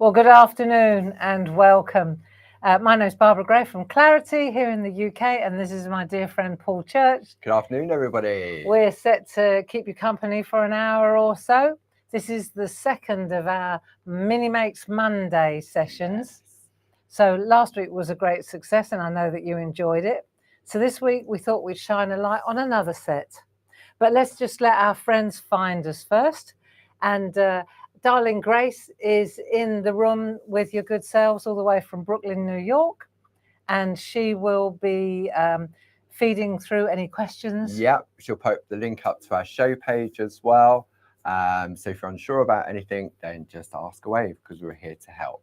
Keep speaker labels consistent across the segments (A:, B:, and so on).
A: Well, good afternoon and welcome. My name is Barbara Gray from Clarity here in the UK, and this is my dear friend Paul Church.
B: Good afternoon, everybody.
A: We're set to keep you company for an hour or so. This is the second of our Mini Makes Monday sessions. So last week was a great success, and I know that you enjoyed it. So this week we thought we'd shine a light on another set. But let's just let our friends find us first. And darling Grace is in the room with your good selves all the way from Brooklyn, New York. And she will be feeding through any questions.
B: Yep, she'll post the link up to our show page as well. So if you're unsure about anything, then just ask away because we're here to help.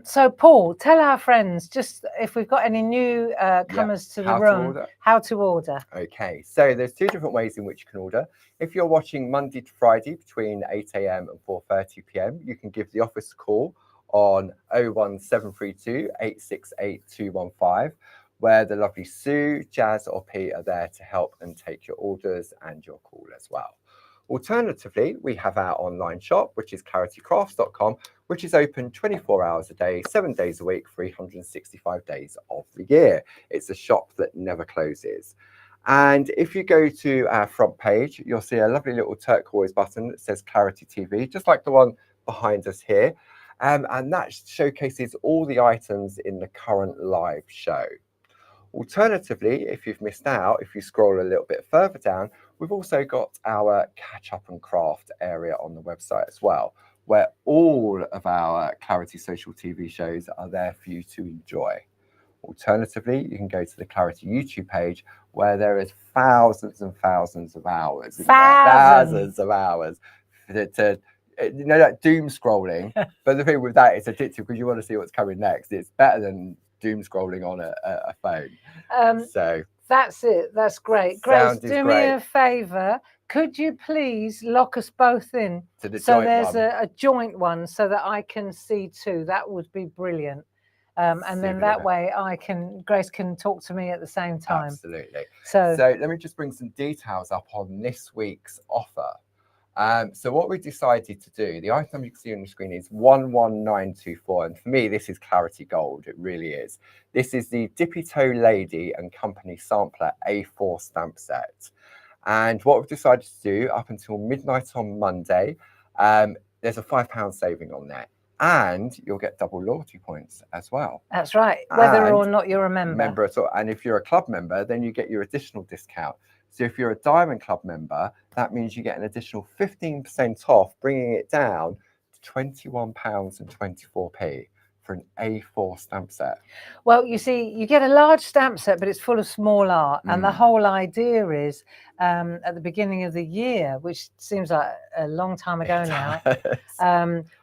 A: So Paul, tell our friends, just if we've got any new comers to the room, how to order.
B: Okay, so there's two different ways in which you can order. If you're watching Monday to Friday between 8 a.m. and 4:30 p.m, you can give the office a call on 01732 868 215, where the lovely Sue, Jazz or Pete are there to help and take your orders and your call as well. Alternatively, we have our online shop, which is claritycrafts.com, which is open 24 hours a day, 7 days a week, 365 days of the year. It's a shop that never closes. And if you go to our front page, you'll see a lovely little turquoise button that says Clarity TV, just like the one behind us here. And that showcases all the items in the current live show. Alternatively, if you've missed out, if you scroll a little bit further down, we've also got our catch up and craft area on the website as well, where all of our Clarity social TV shows are there for you to enjoy. Alternatively, you can go to the Clarity YouTube page where there is thousands and thousands of hours, thousands of hours to you know, that doom scrolling. But the thing with that, it's addictive because you want to see what's coming next. It's better than doom scrolling on a phone. So
A: that's it. That's great. Grace, do me a favor. Could you please lock us both in
B: to the
A: so
B: joint
A: there's
B: one.
A: a joint one so that I can see too? That would be brilliant. And then that way Grace can talk to me at the same time.
B: Absolutely.
A: So
B: let me just bring some details up on this week's offer. So what we decided to do, the item you can see on the screen is 11924, and for me this is Clarity Gold. It really is. This is the Dippy Toe Lady and Company Sampler A4 stamp set. And what we've decided to do up until midnight on Monday, there's a £5 saving on there. And you'll get double loyalty points as well.
A: That's right, whether or not you're a member
B: at all. And if you're a club member, then you get your additional discount. So if you're a Diamond Club member, that means you get an additional 15% off, bringing it down to £21.24 for an A4 stamp set.
A: Well, you see, you get a large stamp set, but it's full of small art. And the whole idea is at the beginning of the year, which seems like a long time ago now,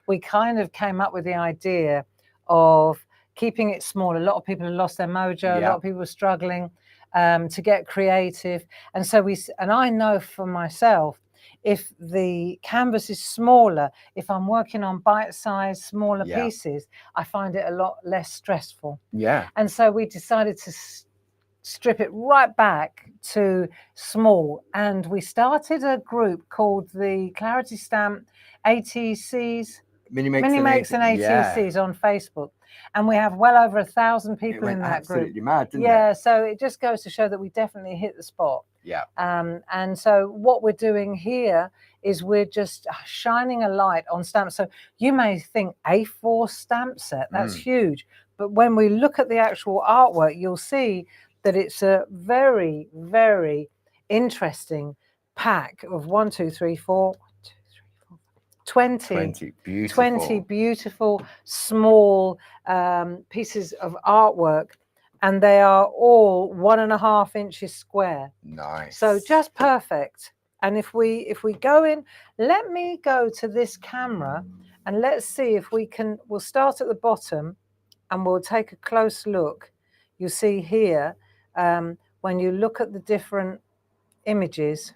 A: we kind of came up with the idea of keeping it small. A lot of people have lost their mojo. A lot of people are struggling to get creative. And so I know for myself, if the canvas is smaller, if I'm working on bite-sized, smaller pieces, I find it a lot less stressful.
B: Yeah.
A: And so we decided to strip it right back to small. And we started a group called the Clarity Stamp ATCs, Mini Makes and ATCs on Facebook. And we have well over 1,000 people in that group.
B: Absolutely mad, didn't
A: it? So it just goes to show that we definitely hit the spot.
B: Yeah.
A: And so what we're doing here is we're just shining a light on stamps. So you may think A4 stamp set, that's huge. But when we look at the actual artwork, you'll see that it's a very, very interesting pack of 20 beautiful small pieces of artwork, and they are all 1.5 inches square.
B: Nice.
A: So just perfect. And if we go in, let me go to this camera and let's see if we'll start at the bottom and we'll take a close look. You see here, when you look at the different images,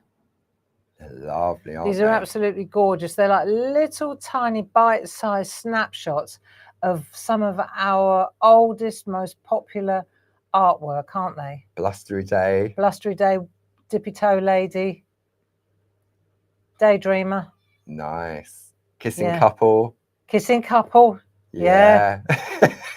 B: they're lovely, aren't
A: these are absolutely gorgeous. They're like little tiny bite-sized snapshots of some of our oldest, most popular artwork, aren't they?
B: Blustery Day,
A: Dippy Toe Lady, Daydreamer.
B: Nice. Kissing Couple.
A: Yeah.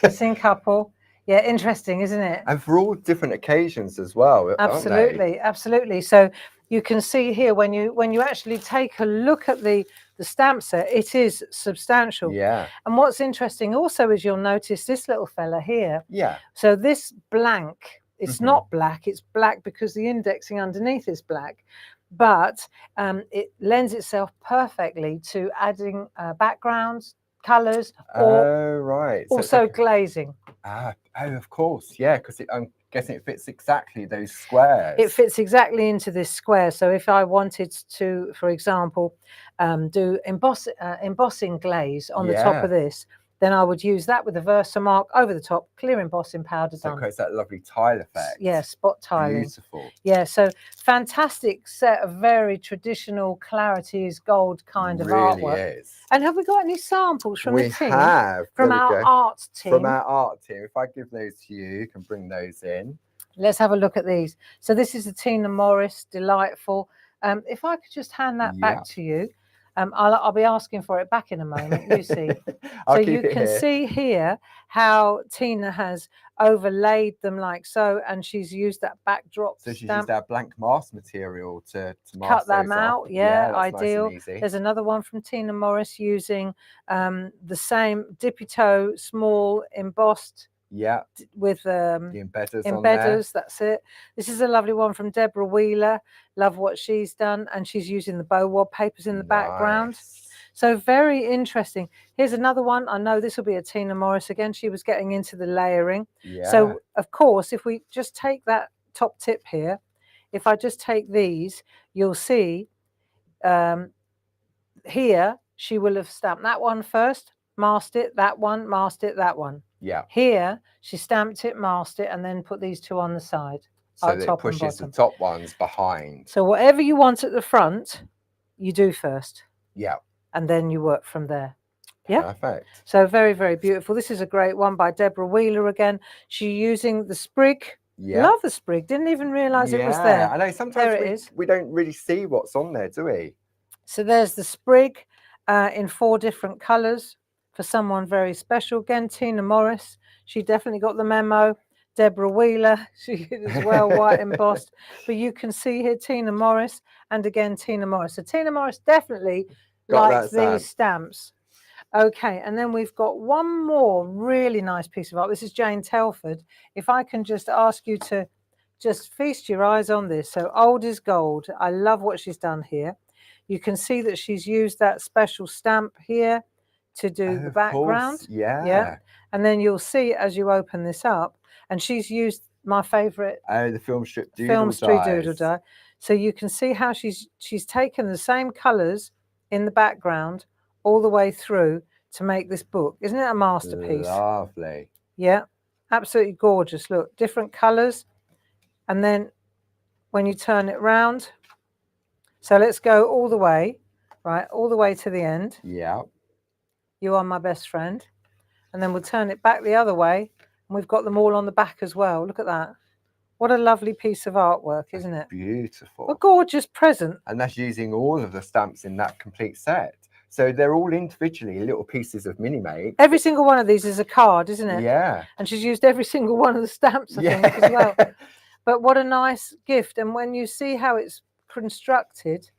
A: Kissing couple. Yeah, interesting, isn't it?
B: And for all different occasions as well,
A: absolutely,
B: aren't they?
A: Absolutely. So you can see here when you actually take a look at the stamp set, it is substantial.
B: Yeah.
A: And what's interesting also is you'll notice this little fella here.
B: Yeah.
A: So this blank, it's not black, it's black because the indexing underneath is black. But it lends itself perfectly to adding backgrounds, colours, or
B: right.
A: So also like glazing.
B: Oh, of course, yeah, because I'm guessing it fits exactly those squares.
A: It fits exactly into this square. So if I wanted to, for example, do embossing glaze on the top of this, then I would use that with a Versamark over the top, clear embossing powder done.
B: So it creates that lovely tile effect.
A: Yeah, spot tiling.
B: Beautiful.
A: Yeah, so fantastic set of very traditional clarities gold kind of artwork.
B: Really is.
A: And have we got any samples from the team?
B: We have.
A: From our art team.
B: From our art team. If I give those to you, you can bring those in.
A: Let's have a look at these. So this is the Tina Morris, delightful. If I could just hand that back to you. I'll be asking for it back in a moment, you see. So you can see here how Tina has overlaid them like so, and she's used that backdrop
B: So she's
A: stamp.
B: used that blank mask material to
A: cut them out. Yeah, ideal.
B: Nice and easy.
A: There's another one from Tina Morris using the same Dippy Toe small embossed.
B: Yeah,
A: with
B: the embedders on
A: there. That's it. This is a lovely one from Deborah Wheeler. Love what she's done, and she's using the bow wad papers in the background. So very interesting. Here's another one. I know this will be a Tina Morris again. She was getting into the layering.
B: Yeah.
A: So of course, if we just take that top tip here, if I just take these, you'll see here she will have stamped that one first, masked it, that one, masked it, that one.
B: Yeah.
A: Here, she stamped it, masked it, and then put these two on the side.
B: So that it pushes the top ones behind.
A: So whatever you want at the front, you do first.
B: Yeah.
A: And then you work from there. Yeah.
B: Perfect.
A: So very, very beautiful. This is a great one by Deborah Wheeler again. She's using the sprig. Yeah. Love the sprig. Didn't even realise it was there.
B: I know sometimes we don't really see what's on there, do we?
A: So there's the sprig in 4 different colours. For someone very special. Again, Tina Morris, she definitely got the memo. Deborah Wheeler, she as well, white embossed. But you can see here Tina Morris, and again Tina Morris. So Tina Morris definitely likes these stamps. Okay, and then we've got one more really nice piece of art. This is Jane Telford. If I can just ask you to just feast your eyes on this. So old is gold. I love what she's done here. You can see that she's used that special stamp here to do the background. Yeah. And then you'll see as you open this up, and she's used my favorite
B: the film strip doodle
A: die. So you can see how she's taken the same colors in the background all the way through to make this book. Isn't it a masterpiece?
B: Lovely.
A: Yeah, absolutely gorgeous. Look, different colors. And then when you turn it round, so let's go all the way, right, all the way to the end.
B: Yeah.
A: You are my best friend. And then we'll turn it back the other way. And we've got them all on the back as well. Look at that. What a lovely piece of artwork, isn't it?
B: Beautiful.
A: A gorgeous present.
B: And that's using all of the stamps in that complete set. So they're all individually little pieces of mini-make.
A: Every single one of these is a card, isn't it?
B: Yeah.
A: And she's used every single one of the stamps, I think, as well. But what a nice gift. And when you see how it's constructed,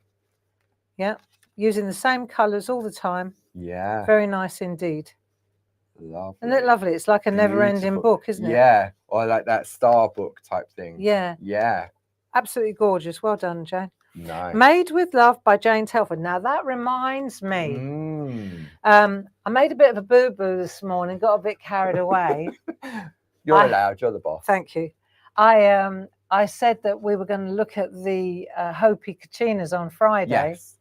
A: yeah, using the same colours all the time.
B: Yeah.
A: Very nice indeed.
B: Lovely.
A: Isn't it lovely? It's like a never-ending book, isn't it?
B: Yeah. Or like that star book type thing.
A: Yeah.
B: Yeah.
A: Absolutely gorgeous. Well done, Jane.
B: Nice.
A: Made with Love by Jane Telford. Now that reminds me. I made a bit of a boo-boo this morning, got a bit carried away.
B: You're allowed, you're the boss.
A: Thank you. I said that we were going to look at the Hopi Kachinas on Friday.
B: Yes.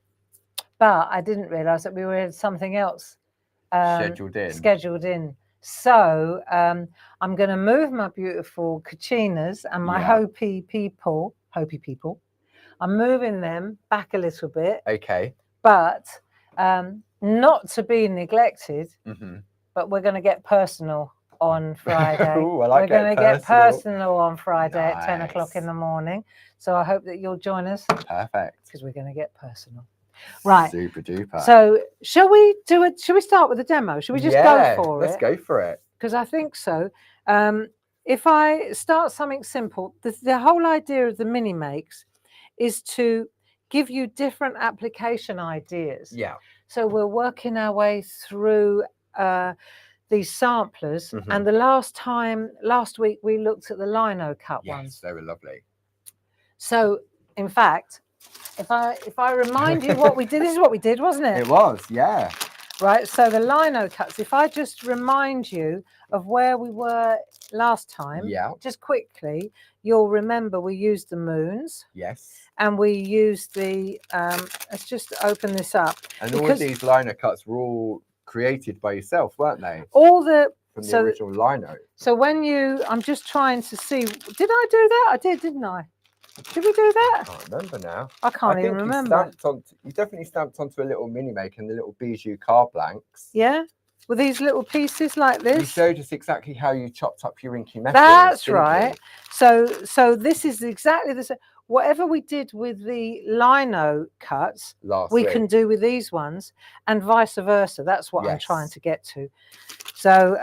A: But I didn't realise that we were something else
B: scheduled in.
A: So I'm going to move my beautiful Kachinas and my Hopi people. I'm moving them back a little bit.
B: Okay.
A: But not to be neglected, but we're going to get personal on Friday.
B: Ooh, I like
A: we're going to get personal on Friday at 10 o'clock in the morning. So I hope that you'll join us.
B: Perfect.
A: Because we're going to get personal. Right.
B: Super duper.
A: So shall we do it? Shall we start with the demo? Shall we just go for
B: let's
A: it?
B: go for it.
A: Because I think so. If I start something simple, the whole idea of the mini makes is to give you different application ideas.
B: Yeah.
A: So we're working our way through these samplers, and the last week we looked at the lino cut ones.
B: They were lovely.
A: So in fact, if I remind you what we did, this is what we did, wasn't it?
B: It was, yeah.
A: Right, so the lino cuts, if I just remind you of where we were last time, just quickly, you'll remember we used the moons.
B: Yes.
A: And we used the, let's just open this up.
B: And all of these lino cuts were all created by yourself, weren't they?
A: All the...
B: From the original lino. So
A: when you, I'm just trying to see, did I do that? I did, didn't I? Did we do that?
B: I can't remember now.
A: I can't even remember.
B: You definitely stamped onto a little mini make and the little bijou card blanks.
A: Yeah, with these little pieces like this.
B: You showed us exactly how you chopped up your inky metals.
A: That's right. So this is exactly the same. Whatever we did with the lino cuts, we can do with these ones, and vice versa. That's what I'm trying to get to. So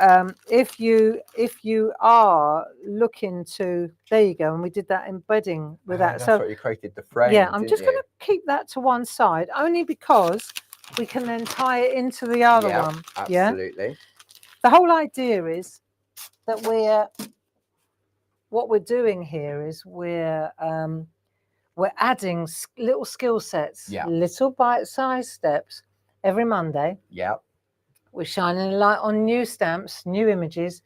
A: if you are looking to, there you go, and we did that embedding with that.
B: That's what you created the frame.
A: Yeah, I'm just going to keep that to one side, only because we can then tie it into the other one.
B: Absolutely.
A: Yeah? The whole idea is that what we're doing here is we're adding little skill sets, little bite-sized steps every Monday.
B: Yeah.
A: We're shining a light on new stamps, new images,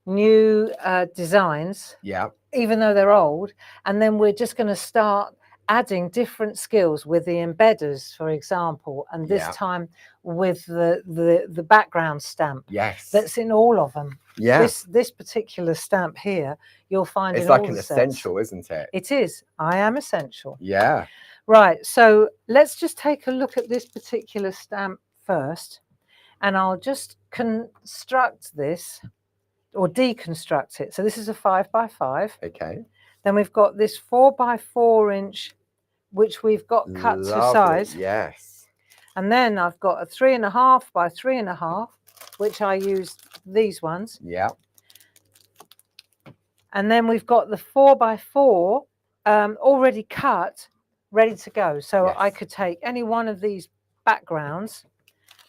A: new designs.
B: Yeah.
A: Even though they're old, and then we're just going to start adding different skills with the embedders, for example, and this time with the background stamp.
B: Yes.
A: That's in all of them.
B: Yeah.
A: This particular stamp here, you'll find
B: it's
A: in
B: like
A: all
B: an
A: the
B: essential,
A: sets.
B: isn't it?
A: It is. I am essential.
B: Yeah.
A: Right. So let's just take a look at this particular stamp first, and I'll just construct this. Or deconstruct it. So this is a 5x5.
B: Okay.
A: Then we've got this 4x4 inch, which we've got cut to size.
B: Yes.
A: And then I've got a 3.5 by 3.5, which I used these ones.
B: Yeah.
A: And then we've got the 4x4 already cut, ready to go. So I could take any one of these backgrounds,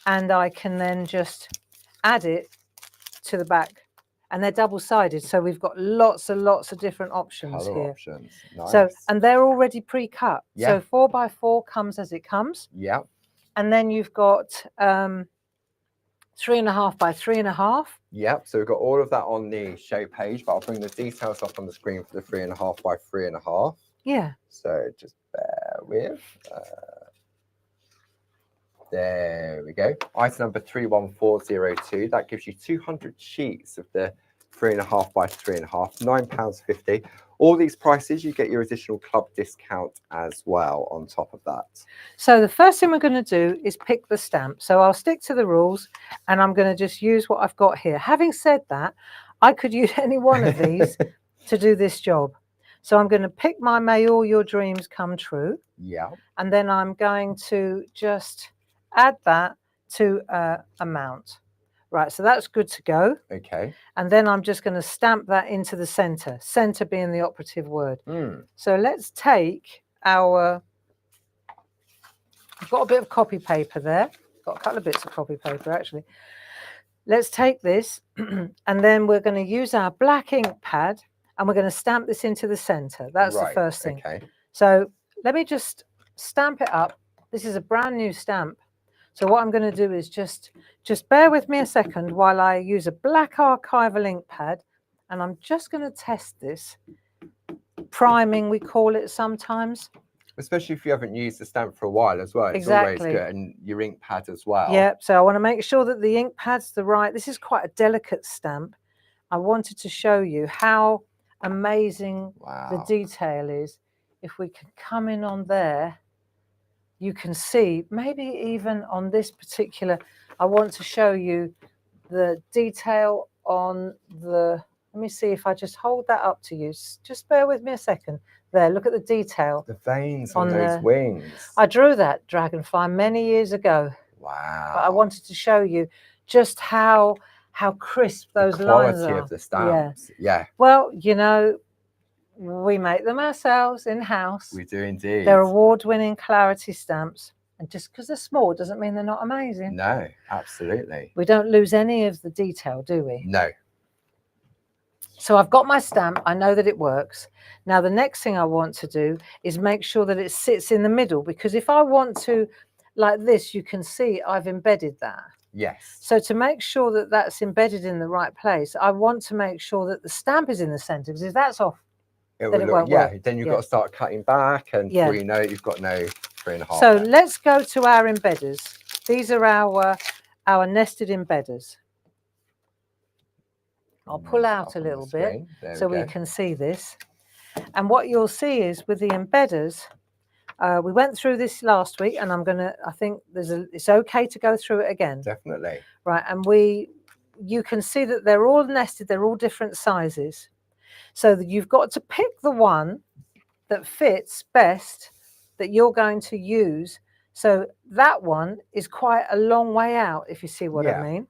A: and I can then just add it to the back. And they're double-sided, so we've got lots and lots of different options here.
B: Nice.
A: So, and they're already pre-cut.
B: Yeah.
A: So 4x4 comes as it comes.
B: Yeah.
A: And then you've got 3.5 by 3.5.
B: Yep. So we've got all of that on the show page, but I'll bring the details up on the screen for the 3.5 by 3.5.
A: Yeah.
B: So just bear with. There we go. Item number 31402. That gives you 200 sheets of the 3.5 by 3.5, £9.50. All these prices, you get your additional club discount as well on top of that.
A: So the first thing we're going to do is pick the stamp. So I'll stick to the rules, and I'm going to just use what I've got here. Having said that, I could use any one of these to do this job. So I'm going to pick my May All Your Dreams Come True.
B: Yeah.
A: And then I'm going to just add that to a mount. Right, so that's good to go.
B: Okay.
A: And then I'm just going to stamp that into the center being the operative word. So let's take our, I've got a bit of copy paper there. Got a couple of bits of copy paper actually. Let's take this and then we're going to use our black ink pad and we're going to stamp this into the center. That's the first thing.
B: Okay.
A: So let me just stamp it up. This is a brand new stamp. So what I'm going to do is just bear with me a second while I use a black archival ink pad, and I'm just going to test this. Priming, we call it sometimes.
B: Especially if you haven't used the stamp for a while as well. It's always good. And your ink pad as well.
A: Yeah, so I want to make sure that the ink pad's the right. This is quite a delicate stamp. I wanted to show you how amazing the detail is. If we can come in on there, you can see, maybe even on this particular, I want to show you the detail on the, let me see if I just hold that up to you. Just bear with me a second. There, look at the detail.
B: The veins
A: on
B: on those
A: the-
B: wings.
A: I drew that dragonfly many years ago,
B: Wow.
A: but I wanted to show you just how crisp those
B: the
A: lines
B: quality
A: are.
B: of the stamps. Yeah.
A: Well, you know, we make them ourselves in-house.
B: We do indeed.
A: They're award-winning clarity stamps. And just because they're small doesn't mean they're not amazing.
B: No, absolutely.
A: We don't lose any of the detail, do we?
B: No.
A: So I've got my stamp. I know that it works. Now, the next thing I want to do is make sure that it sits in the middle, because if I want to, like this, you can see I've embedded that.
B: Yes.
A: So to make sure that that's embedded in the right place, I want to make sure that the stamp is in the center, because if that's off,
B: It
A: then
B: will
A: it
B: look,
A: won't
B: yeah,
A: work.
B: then you've got to start cutting back, and
A: Yeah.
B: before you know it, you've got no 3.5.
A: So
B: there.
A: let's go to our embedders. These are our nested embedders. I'll pull out a little bit so we can see this. And what you'll see is with the embedders, we went through this last week, and I think it's okay to go through it again.
B: Definitely.
A: Right, and you can see that they're all nested, they're all different sizes. So that you've got to pick the one that fits best that you're going to use. So that one is quite a long way out, if you see what I mean.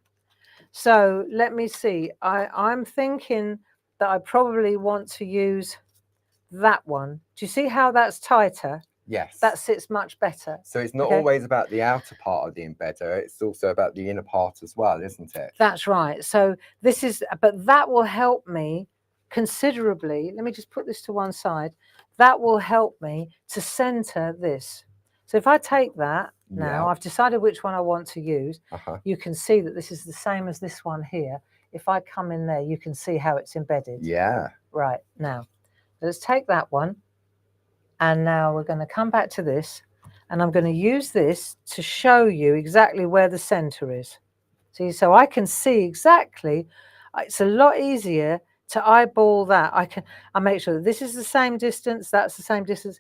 A: So let me see. I'm thinking that I probably want to use that one. Do you see how that's tighter?
B: Yes.
A: That sits much better.
B: So it's not always about the outer part of the embedder, it's also about the inner part as well, isn't it?
A: That's right. So but that will help me considerably. Let me just put this to one side. That will help me to center this. So if I take that now, I've decided which one I want to use. You can see that this is the same as this one here. If I come in there, you can see how it's embedded.
B: Yeah.
A: Right, now, let's take that one. And now we're going to come back to this. And I'm going to use this to show you exactly where the center is. See, so I can see exactly. It's a lot easier to eyeball that. I make sure that this is the same distance, that's the same distance.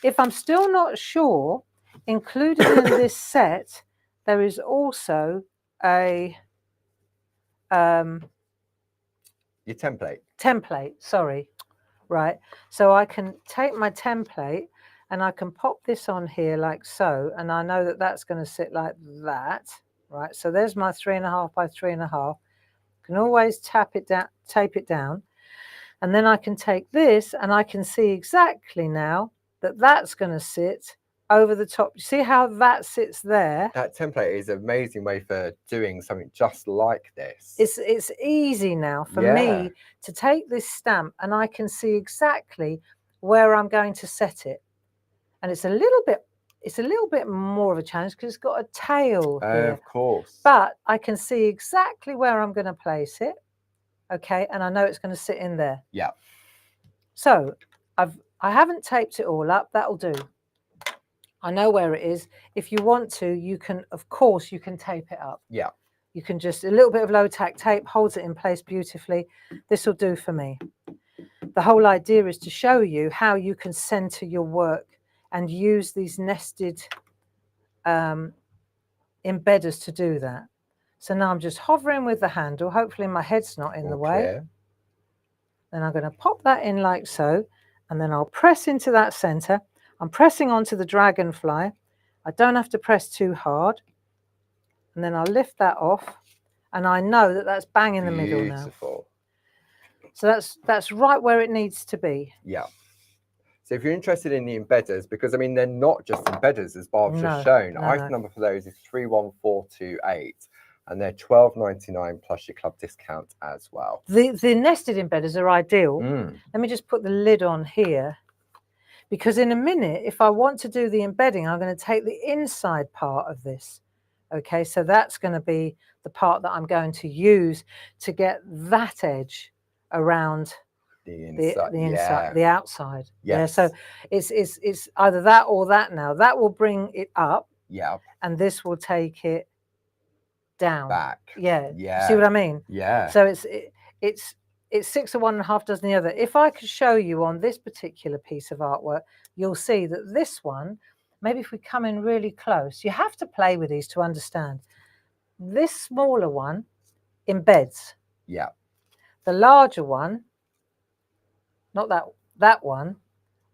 A: If I'm still not sure, included in this set, there is also a
B: your template.
A: Template, sorry. Right. So I can take my template and I can pop this on here like so, and I know that that's going to sit like that. Right. So there's my 3.5 by 3.5. Can always tape it down, and then I can take this and I can see exactly now that that's going to sit over the top. You see how that sits there?
B: That template is an amazing way for doing something just like this.
A: It's easy now for me to take this stamp and I can see exactly where I'm going to set it. And it's a little bit more of a challenge because it's got a tail here.
B: Of course.
A: But I can see exactly where I'm going to place it. Okay, and I know it's going to sit in there.
B: Yeah.
A: So I haven't taped it all up. That'll do. I know where it is. If you want to, you can, of course, you can tape it up.
B: Yeah.
A: You can just, a little bit of low tack tape holds it in place beautifully. This will do for me. The whole idea is to show you how you can center your work and use these nested embedders to do that. So now I'm just hovering with the handle. Hopefully my head's not in the way. Then I'm going to pop that in like so, and then I'll press into that center. I'm pressing onto the dragonfly. I don't have to press too hard. And then I'll lift that off, and I know that that's bang in the middle now.
B: Beautiful.
A: So that's right where it needs to be.
B: Yeah. So if you're interested in the embedders, because I mean they're not just embedders as Barb's just shown. Item number for those is 31428, and they're $12.99 plus your club discount as well.
A: The nested embedders are ideal. Let me just put the lid on here, because in a minute, if I want to do the embedding, I'm going to take the inside part of this. Okay, so that's going to be the part that I'm going to use to get that edge around the inside, the outside. Yeah, so it's either that or that now. That will bring it up.
B: Yeah.
A: And this will take it down.
B: Back.
A: Yeah.
B: Yeah.
A: See what I mean?
B: Yeah.
A: So it's 6 of one and a half dozen the other. If I could show you on this particular piece of artwork, you'll see that this one, maybe if we come in really close, you have to play with these to understand. This smaller one embeds.
B: Yeah.
A: The larger one, not that one,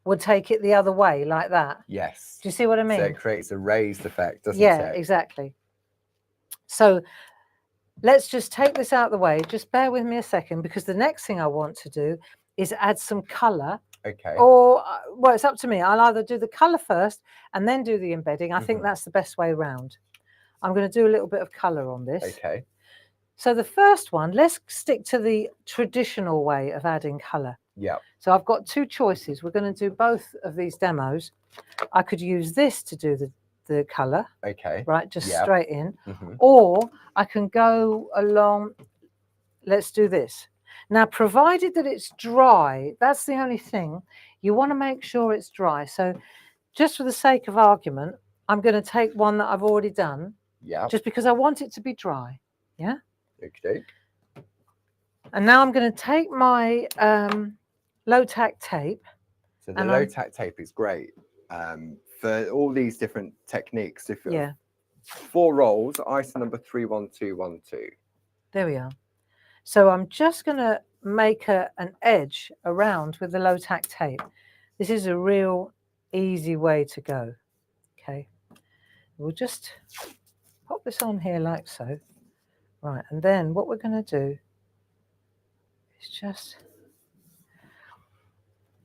A: would take it the other way like that.
B: Yes.
A: Do you see what I mean?
B: So it creates a raised effect, doesn't
A: Yeah,
B: it?
A: exactly. So let's just take this out of the way. Just bear with me a second, because the next thing I want to do is add some colour.
B: Okay.
A: Or, well, it's up to me. I'll either do the colour first and then do the embedding. I think that's the best way around. I'm going to do a little bit of colour on this.
B: Okay.
A: So the first one, let's stick to the traditional way of adding colour.
B: Yeah.
A: So I've got two choices. We're going to do both of these demos. I could use this to do the colour.
B: Okay.
A: Right, just straight in. Or I can go along, let's do this. Now, provided that it's dry, that's the only thing. You want to make sure it's dry. So just for the sake of argument, I'm going to take one that I've already done.
B: Yeah.
A: Just because I want it to be dry. Yeah.
B: Okay.
A: And now I'm going to take my low tack tape.
B: So the low tack tape is great for all these different techniques. If 4 rolls, ISO number 31212.
A: There we are. So I'm just going to make an edge around with the low tack tape. This is a real easy way to go. Okay. We'll just pop this on here like so. Right. And then what we're going to do is just...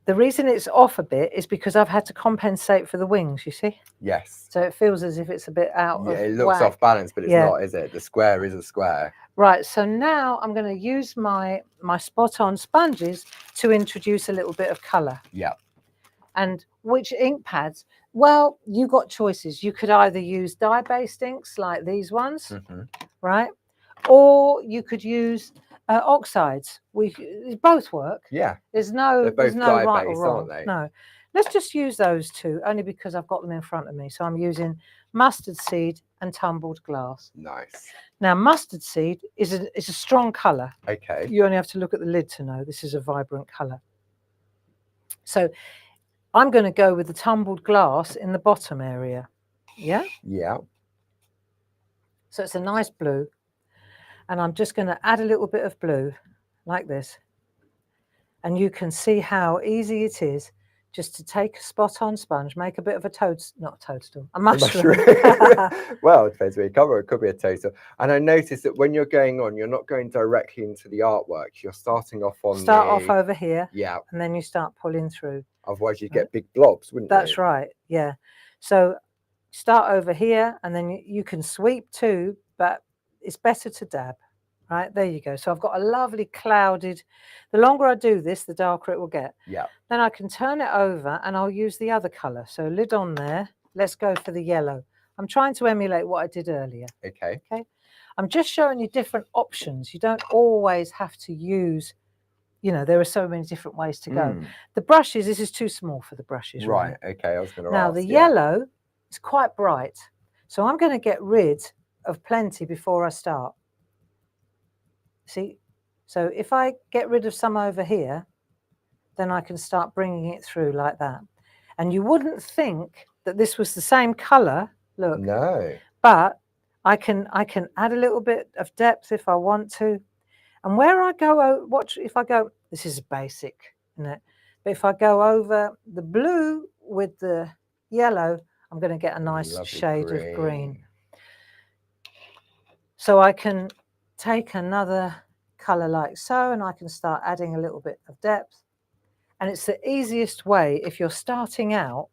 A: The reason it's off a bit is because I've had to compensate for the wings, you see?
B: Yes.
A: So it feels as if it's a bit out of
B: it looks off balance, but it's not, is it? The square is a square.
A: Right, so now I'm going to use my spot-on sponges to introduce a little bit of colour.
B: Yeah.
A: And which ink pads? Well, you got choices. You could either use dye-based inks like these ones, right? Or you could use oxides. Both work.
B: Yeah.
A: There's no right or wrong.
B: Aren't they?
A: No. Let's just use those two, only because I've got them in front of me. So I'm using mustard seed and tumbled glass.
B: Nice.
A: Now, mustard seed is a strong colour.
B: Okay.
A: You only have to look at the lid to know this is a vibrant colour. So I'm going to go with the tumbled glass in the bottom area. Yeah?
B: Yeah.
A: So it's a nice blue. And I'm just going to add a little bit of blue like this. And you can see how easy it is just to take a spot-on sponge, make a bit of a mushroom.
B: Well, it depends where you cover. It could be a toadstool. And I noticed that when you're going on, you're not going directly into the artwork. You're starting off on
A: off over here.
B: Yeah.
A: And then you start pulling through.
B: Otherwise, you'd get big blobs, wouldn't you?
A: That's right. Yeah. So start over here, and then you can sweep too, but it's better to dab. Right, there you go. So I've got a lovely clouded, the longer I do this, the darker it will get.
B: Yeah.
A: Then I can turn it over and I'll use the other colour. So lid on there. Let's go for the yellow. I'm trying to emulate what I did earlier.
B: Okay.
A: Okay. I'm just showing you different options. You don't always have to use, there are so many different ways to go. The brushes, this is too small for the brushes.
B: Right. Okay. I was going to
A: ask. Now the yellow is quite bright. So I'm going to get rid of plenty before I start. See, so if I get rid of some over here, then I can start bringing it through like that. And you wouldn't think that this was the same colour, look.
B: No.
A: But I can add a little bit of depth if I want to. And where I go, this is basic, isn't it? But if I go over the blue with the yellow, I'm going to get a nice shade of green. So I can take another colour like so, and I can start adding a little bit of depth. And it's the easiest way if you're starting out.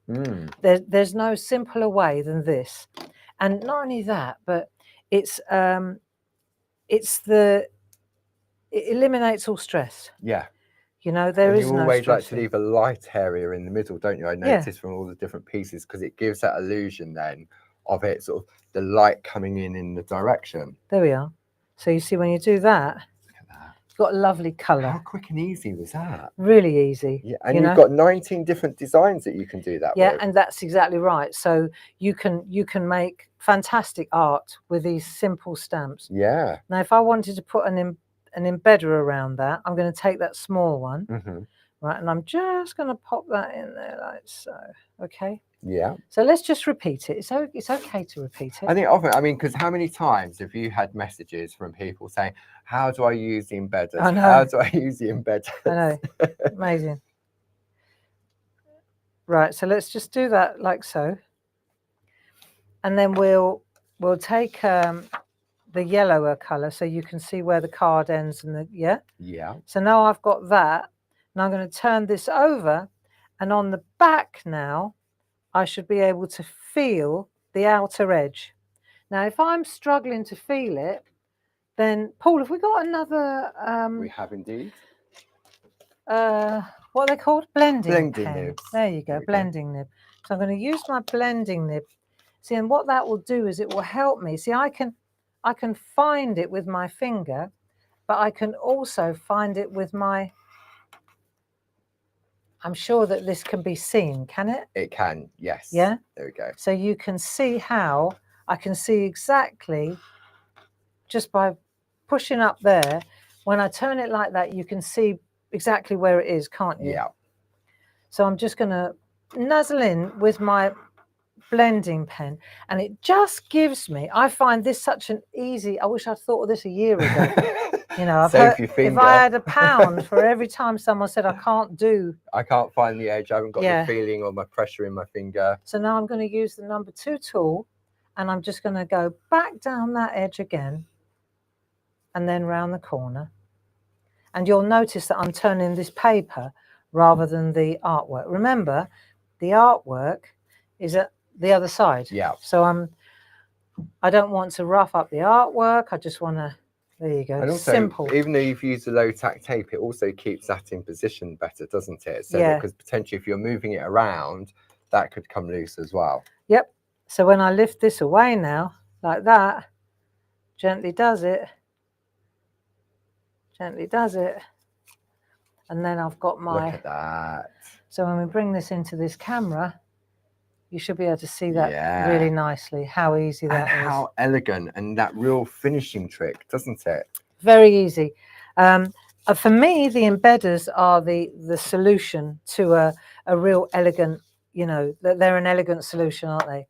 A: There's no simpler way than this. And not only that, but it eliminates all stress.
B: Yeah.
A: There is no stress.
B: You always like to leave a light area in the middle, don't you? I noticed from all the different pieces, because it gives that illusion then of it sort of the light coming in the direction.
A: There we are. So you see, when you do that,
B: look at that.
A: You've got a lovely colour.
B: How quick and easy was that?
A: Really easy.
B: Yeah, and you've got 19 different designs that you can do that with.
A: Yeah, and that's exactly right. So you can make fantastic art with these simple stamps.
B: Yeah.
A: Now, if I wanted to put an embedder around that, I'm going to take that small one, right, and I'm just going to pop that in there like so. Okay.
B: Yeah.
A: So let's just repeat it. It's okay to repeat it.
B: I think often, because how many times have you had messages from people saying, "How do I use the embedders?
A: I know.
B: How do I use the embedders?"
A: I know. Amazing. Right, so let's just do that like so. And then we'll take the yellower colour so you can see where the card ends and the, yeah?
B: Yeah.
A: So now I've got that. And I'm going to turn this over. And on the back now, I should be able to feel the outer edge. Now, if I'm struggling to feel it, then, Paul, have we got another...
B: we have indeed.
A: What are they called? Blending pen.
B: Nibs.
A: There you go, blending nib. So I'm going to use my blending nib. See, and what that will do is it will help me. See, I can find it with my finger, but I can also find it with my... I'm sure that this can be seen, can it?
B: It can, yes.
A: Yeah?
B: There we go.
A: So you can see how I can see exactly, just by pushing up there, when I turn it like that, you can see exactly where it is, can't you?
B: Yeah.
A: So I'm just going to nuzzle in with my blending pen, and it just gives me, I find this such an easy, I wish I'd thought of this a year ago. You know, I've heard, if I had £1 for every time someone said I can't
B: find the edge, I haven't got the feeling or my pressure in my finger.
A: So now I'm going to use the number 2 tool, and I'm just going to go back down that edge again and then round the corner. And you'll notice that I'm turning this paper rather than the artwork. Remember, the artwork is at the other side.
B: Yeah.
A: So I don't want to rough up the artwork. I just want to, there you go,
B: and also,
A: simple.
B: Even though you've used the low tack tape, it also keeps that in position better, doesn't it? So because potentially if you're moving it around, that could come loose as well.
A: Yep. So when I lift this away now, like that, gently does it. Gently does it. And then I've got my...
B: Look at that.
A: So when we bring this into this camera, you should be able to see that really nicely, how easy that is.
B: How elegant, and that real finishing trick, doesn't it?
A: Very easy. For me, the embedders are the solution to a real elegant, you know, they're an elegant solution, aren't they?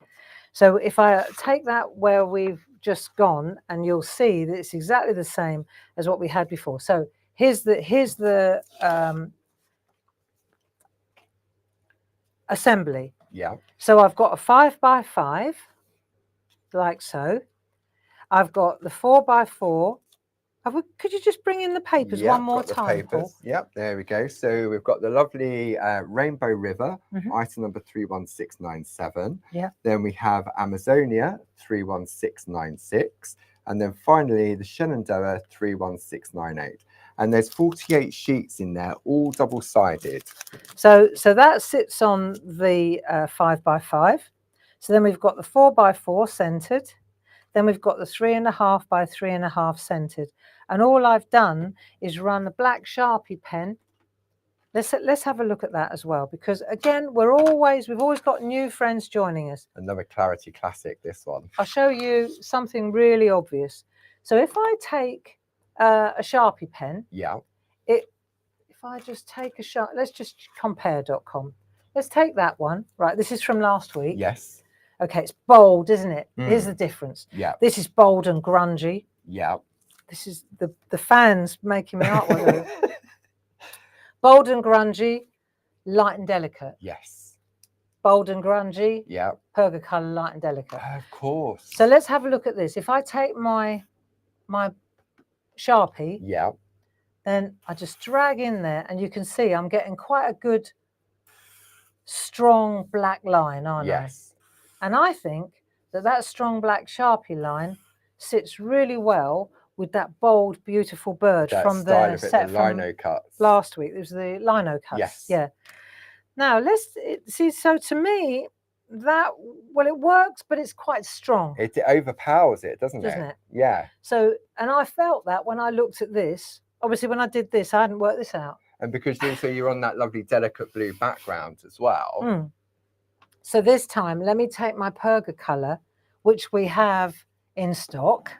A: So if I take that where we've just gone, and you'll see that it's exactly the same as what we had before. So here's the assembly.
B: Yeah.
A: So I've got a 5x5, like so. I've got the 4x4. Could you just bring in the papers one more time, Paul?
B: Yep, there we go. So we've got the lovely Rainbow River, item number 31697.
A: Yeah.
B: Then we have Amazonia 31696. And then finally the Shenandoah 31698. And there's 48 sheets in there, all double-sided.
A: So that sits on the 5x5. So then we've got the 4x4 centered. Then we've got the 3.5 by 3.5 centered. And all I've done is run a black Sharpie pen. Let's have a look at that as well, because again, we've always got new friends joining us.
B: Another Clarity classic, this one.
A: I'll show you something really obvious. So if I take a Sharpie pen, if I just take a Sharpie, let's just compare.com. Let's take that one. Right, this is from last week.
B: Yes.
A: Okay, it's bold, isn't it? Here's the difference.
B: Yeah.
A: This is bold and grungy.
B: Yeah.
A: This is the fans making me artwork. Bold and grungy, light and delicate.
B: Yes.
A: Bold and grungy.
B: Yeah.
A: Perga colour, light and delicate.
B: Of course.
A: So let's have a look at this. If I take my Sharpie, then I just drag in there, and you can see I'm getting quite a good, strong black line, aren't I?
B: Yes.
A: And I think that strong black Sharpie line sits really well with that bold, beautiful bird from the set
B: the lino cuts
A: last week. It was the lino cuts.
B: Yes.
A: Yeah. Now let's see. So to me, it works, but it's quite strong.
B: It overpowers it, doesn't
A: it?
B: Yeah.
A: So, and I felt that when I looked at this. Obviously, when I did this, I hadn't worked this out.
B: And because also you're on that lovely delicate blue background as well.
A: So this time, let me take my Perga colour, which we have in stock.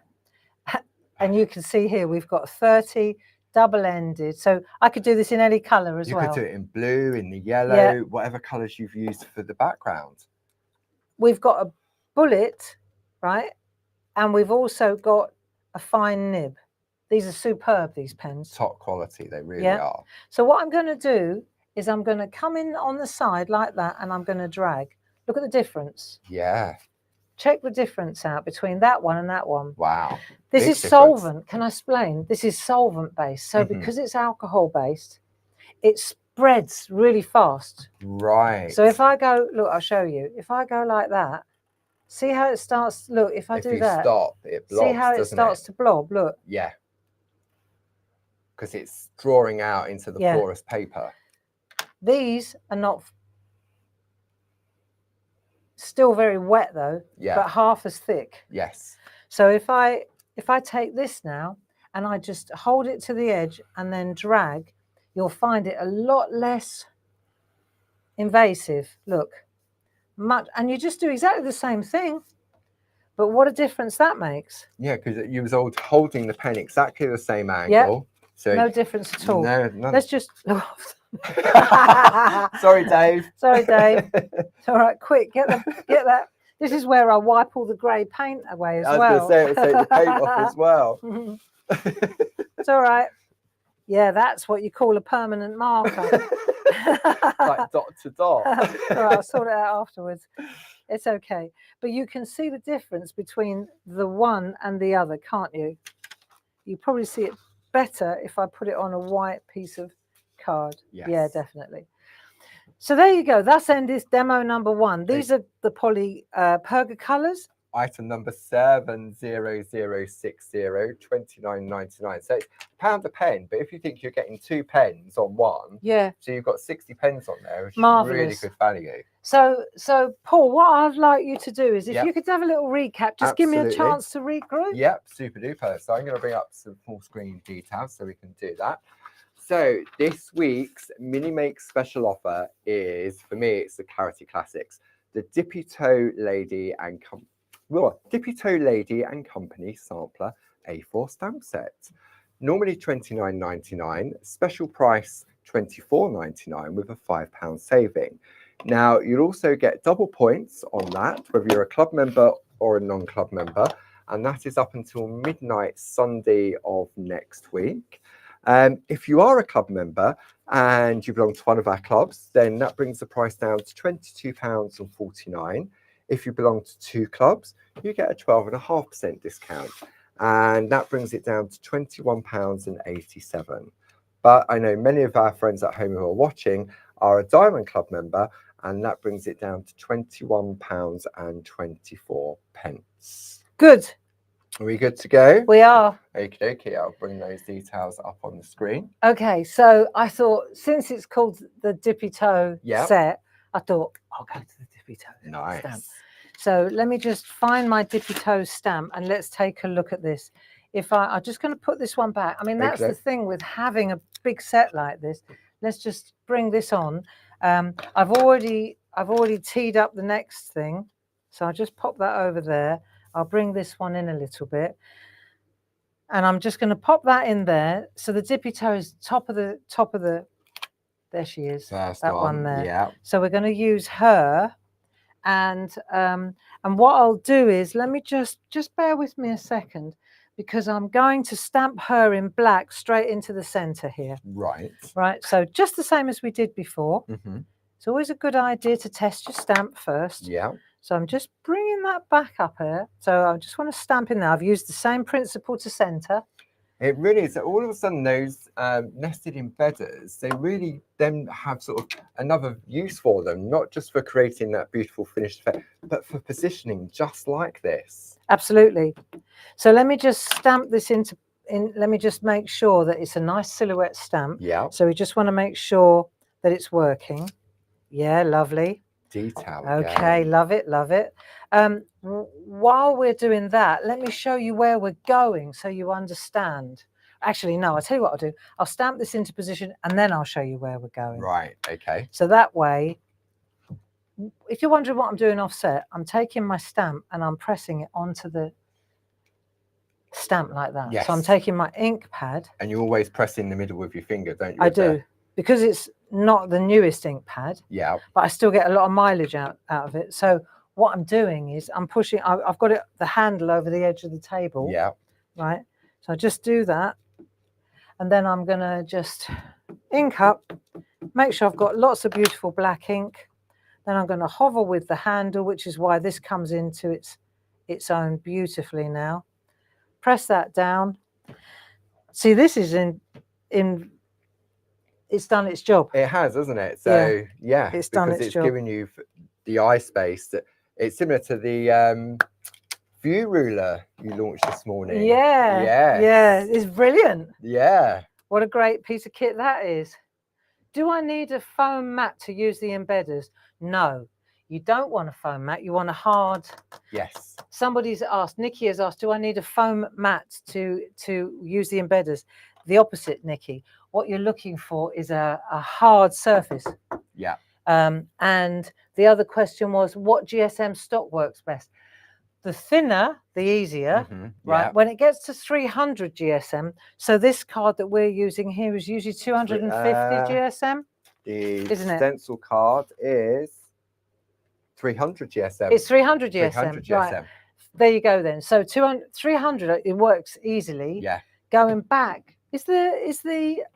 A: And you can see here, we've got 30 double-ended. So I could do this in any colour as well.
B: You could do it in blue, in the yellow, whatever colours you've used for the background.
A: We've got a bullet, right? And we've also got a fine nib. These are superb, these pens.
B: Top quality, they really are.
A: So what I'm going to do is I'm going to come in on the side like that, and I'm going to drag. Look at the difference.
B: Yeah.
A: Check the difference out between that one and that one.
B: Wow.
A: This
B: Big
A: is
B: difference.
A: solvent. Can I explain? This is solvent based. So because it's alcohol based, it spreads really fast.
B: Right.
A: So if I go, look, I'll show you. If I go like that, see how it starts. Look, if I do that,
B: stop, it blobs,
A: see how it starts to blob. Look.
B: Yeah. Because it's drawing out into the porous paper. These
A: are not still very wet though, but half as thick.
B: Yes.
A: So if I take this now and I just hold it to the edge and then drag, you'll find it a lot less invasive. Look, and you just do exactly the same thing, but what a difference that makes.
B: Yeah, because you was holding the pen exactly the same angle. So
A: no difference at all.
B: No.
A: Let's just.
B: Sorry, Dave.
A: Sorry, Dave. It's all right. Quick, get that. This is where I wipe all the grey paint away as well.
B: I was going to say, it'll take the paint off as well.
A: It's all right. Yeah, that's what you call a permanent marker.
B: Like dot to dot.
A: All right, I'll sort it out afterwards. It's okay. But you can see the difference between the one and the other, can't you? You probably see it better if I put it on a white piece of card.
B: Yes.
A: Yeah, definitely. So there you go. That's ended demo number 1. These are the poly Perga colours.
B: Item number 70060, £29.99. So it's £1 a pen, but if you think you're getting 2 pens on one, so you've got 60 pens on there, which is really good value.
A: So Paul, what I'd like you to do is if you could have a little recap, just give me a chance to regroup.
B: Yep, super duper. So I'm going to bring up some full screen details so we can do that. So this week's mini make special offer is, for me, it's the Clarity Classics, the Dippy Toe Lady and Company Sampler A4 stamp set. Normally £29.99, special price £24.99 with a £5 saving. Now, you'll also get double points on that, whether you're a club member or a non-club member, and that is up until midnight Sunday of next week. If you are a club member and you belong to one of our clubs, then that brings the price down to £22.49. If you belong to 2 clubs, you get a 12.5% discount, and that brings it down to £21.87. But I know many of our friends at home who are watching are a Diamond Club member, and that brings it down to £21.24.
A: Good.
B: Are we good to go?
A: We are.
B: Okay, I'll bring those details up on the screen.
A: Okay, so I thought, since it's called the Dippy Toe set, I thought I'll go to the Dippy Toe stamp. So let me just find my Dippy Toe stamp and let's take a look at this. I'm just going to put this one back. I mean, that's the thing with having a big set like this. Let's just bring this on. I've already teed up the next thing, so I'll just pop that over there. I'll bring this one in a little bit, and I'm just going to pop that in there. So the Dippy Toe is top of the. There she is.
B: First
A: that one there.
B: Yeah.
A: So we're going to use her, and what I'll do is, let me just bear with me a second, because I'm going to stamp her in black straight into the center here.
B: Right.
A: Right. So just the same as we did before.
B: Mm-hmm.
A: It's always a good idea to test your stamp first.
B: Yeah.
A: So I'm just bringing that back up here. So I just want to stamp in there. I've used the same principle to center.
B: It really is. All of a sudden, those nested embedders, they really then have sort of another use for them, not just for creating that beautiful finished effect, but for positioning just like this.
A: Absolutely. So let me just stamp this let me just make sure that it's a nice silhouette stamp.
B: Yeah.
A: So we just want to make sure that it's working. Yeah, lovely.
B: Detail.
A: Okay, love it, love it. While we're doing that, let me show you where we're going so you understand. Actually, no, I'll tell you what I'll do. I'll stamp this into position and then I'll show you where we're going.
B: Right, okay.
A: So that way, if you're wondering what I'm doing offset, I'm taking my stamp and I'm pressing it onto the stamp like that.
B: Yes.
A: So I'm taking my ink pad.
B: And you always press in the middle with your finger, don't you?
A: I do. Because it's not the newest ink pad, but I still get a lot of mileage out of it. So what I'm doing is I'm pushing, I've got the handle over the edge of the table.
B: Yeah.
A: Right. So I just do that. And then I'm going to just ink up Make sure I've got lots of beautiful black ink. Then I'm going to hover with the handle, which is why this comes into its own beautifully now. Press that down. See, this is it's done its job.
B: It has, hasn't it? So yeah,
A: it's done its job.
B: Giving you the eye space. That it's similar to the view ruler you launched this morning.
A: Yeah, it's brilliant.
B: Yeah.
A: What a great piece of kit that is. Do I need a foam mat to use the embedders? No, you don't want a foam mat. You want a hard.
B: Yes.
A: Somebody's asked, Nikki has asked, do I need a foam mat to use the embedders? The opposite, Nikki. What you're looking for is a hard surface.
B: Yeah.
A: And the other question was, what GSM stock works best? The thinner, the easier, right?
B: Yeah.
A: When it gets to 300 GSM, so this card that we're using here is usually 250 GSM.
B: The stencil card is 300 GSM.
A: It's 300 GSM.
B: 300 GSM.
A: Right. There you go then. So 300, it works easily.
B: Yeah.
A: Going back, is it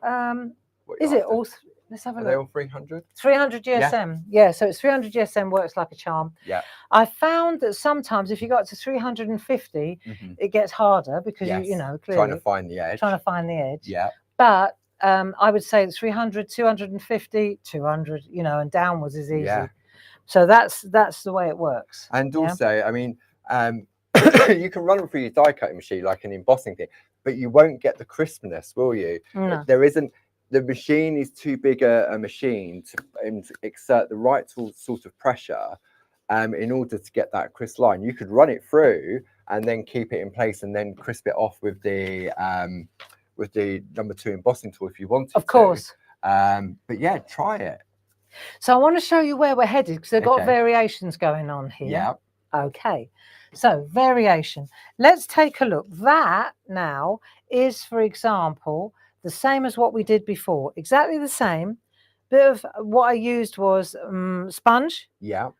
A: all? Let's have a look.
B: Are they all 300?
A: 300 GSM. Yeah, so it's 300 GSM, works like a charm.
B: Yeah.
A: I found that sometimes if you got to 350, it gets harder because you know, clearly
B: trying to find the edge.
A: Trying to find the edge.
B: Yeah.
A: But I would say 300, 250, 200, you know, and downwards is easy.
B: Yeah.
A: So that's the way it works.
B: And also, I mean, you can run them through your die cutting machine like an embossing thing, but you won't get the crispness, will you?
A: No.
B: There isn't. The machine is too big a machine to exert the right sort of pressure in order to get that crisp line. You could run it through and then keep it in place and then crisp it off with the number 2 embossing tool if you wanted to.
A: Of course.
B: But yeah, try it.
A: So I want to show you where we're headed because they've got variations going on here.
B: Yeah.
A: Okay. So variation. Let's take a look. That now is, for example, the same as what we did before. Exactly the same. Bit of what I used was sponge.
B: Yeah.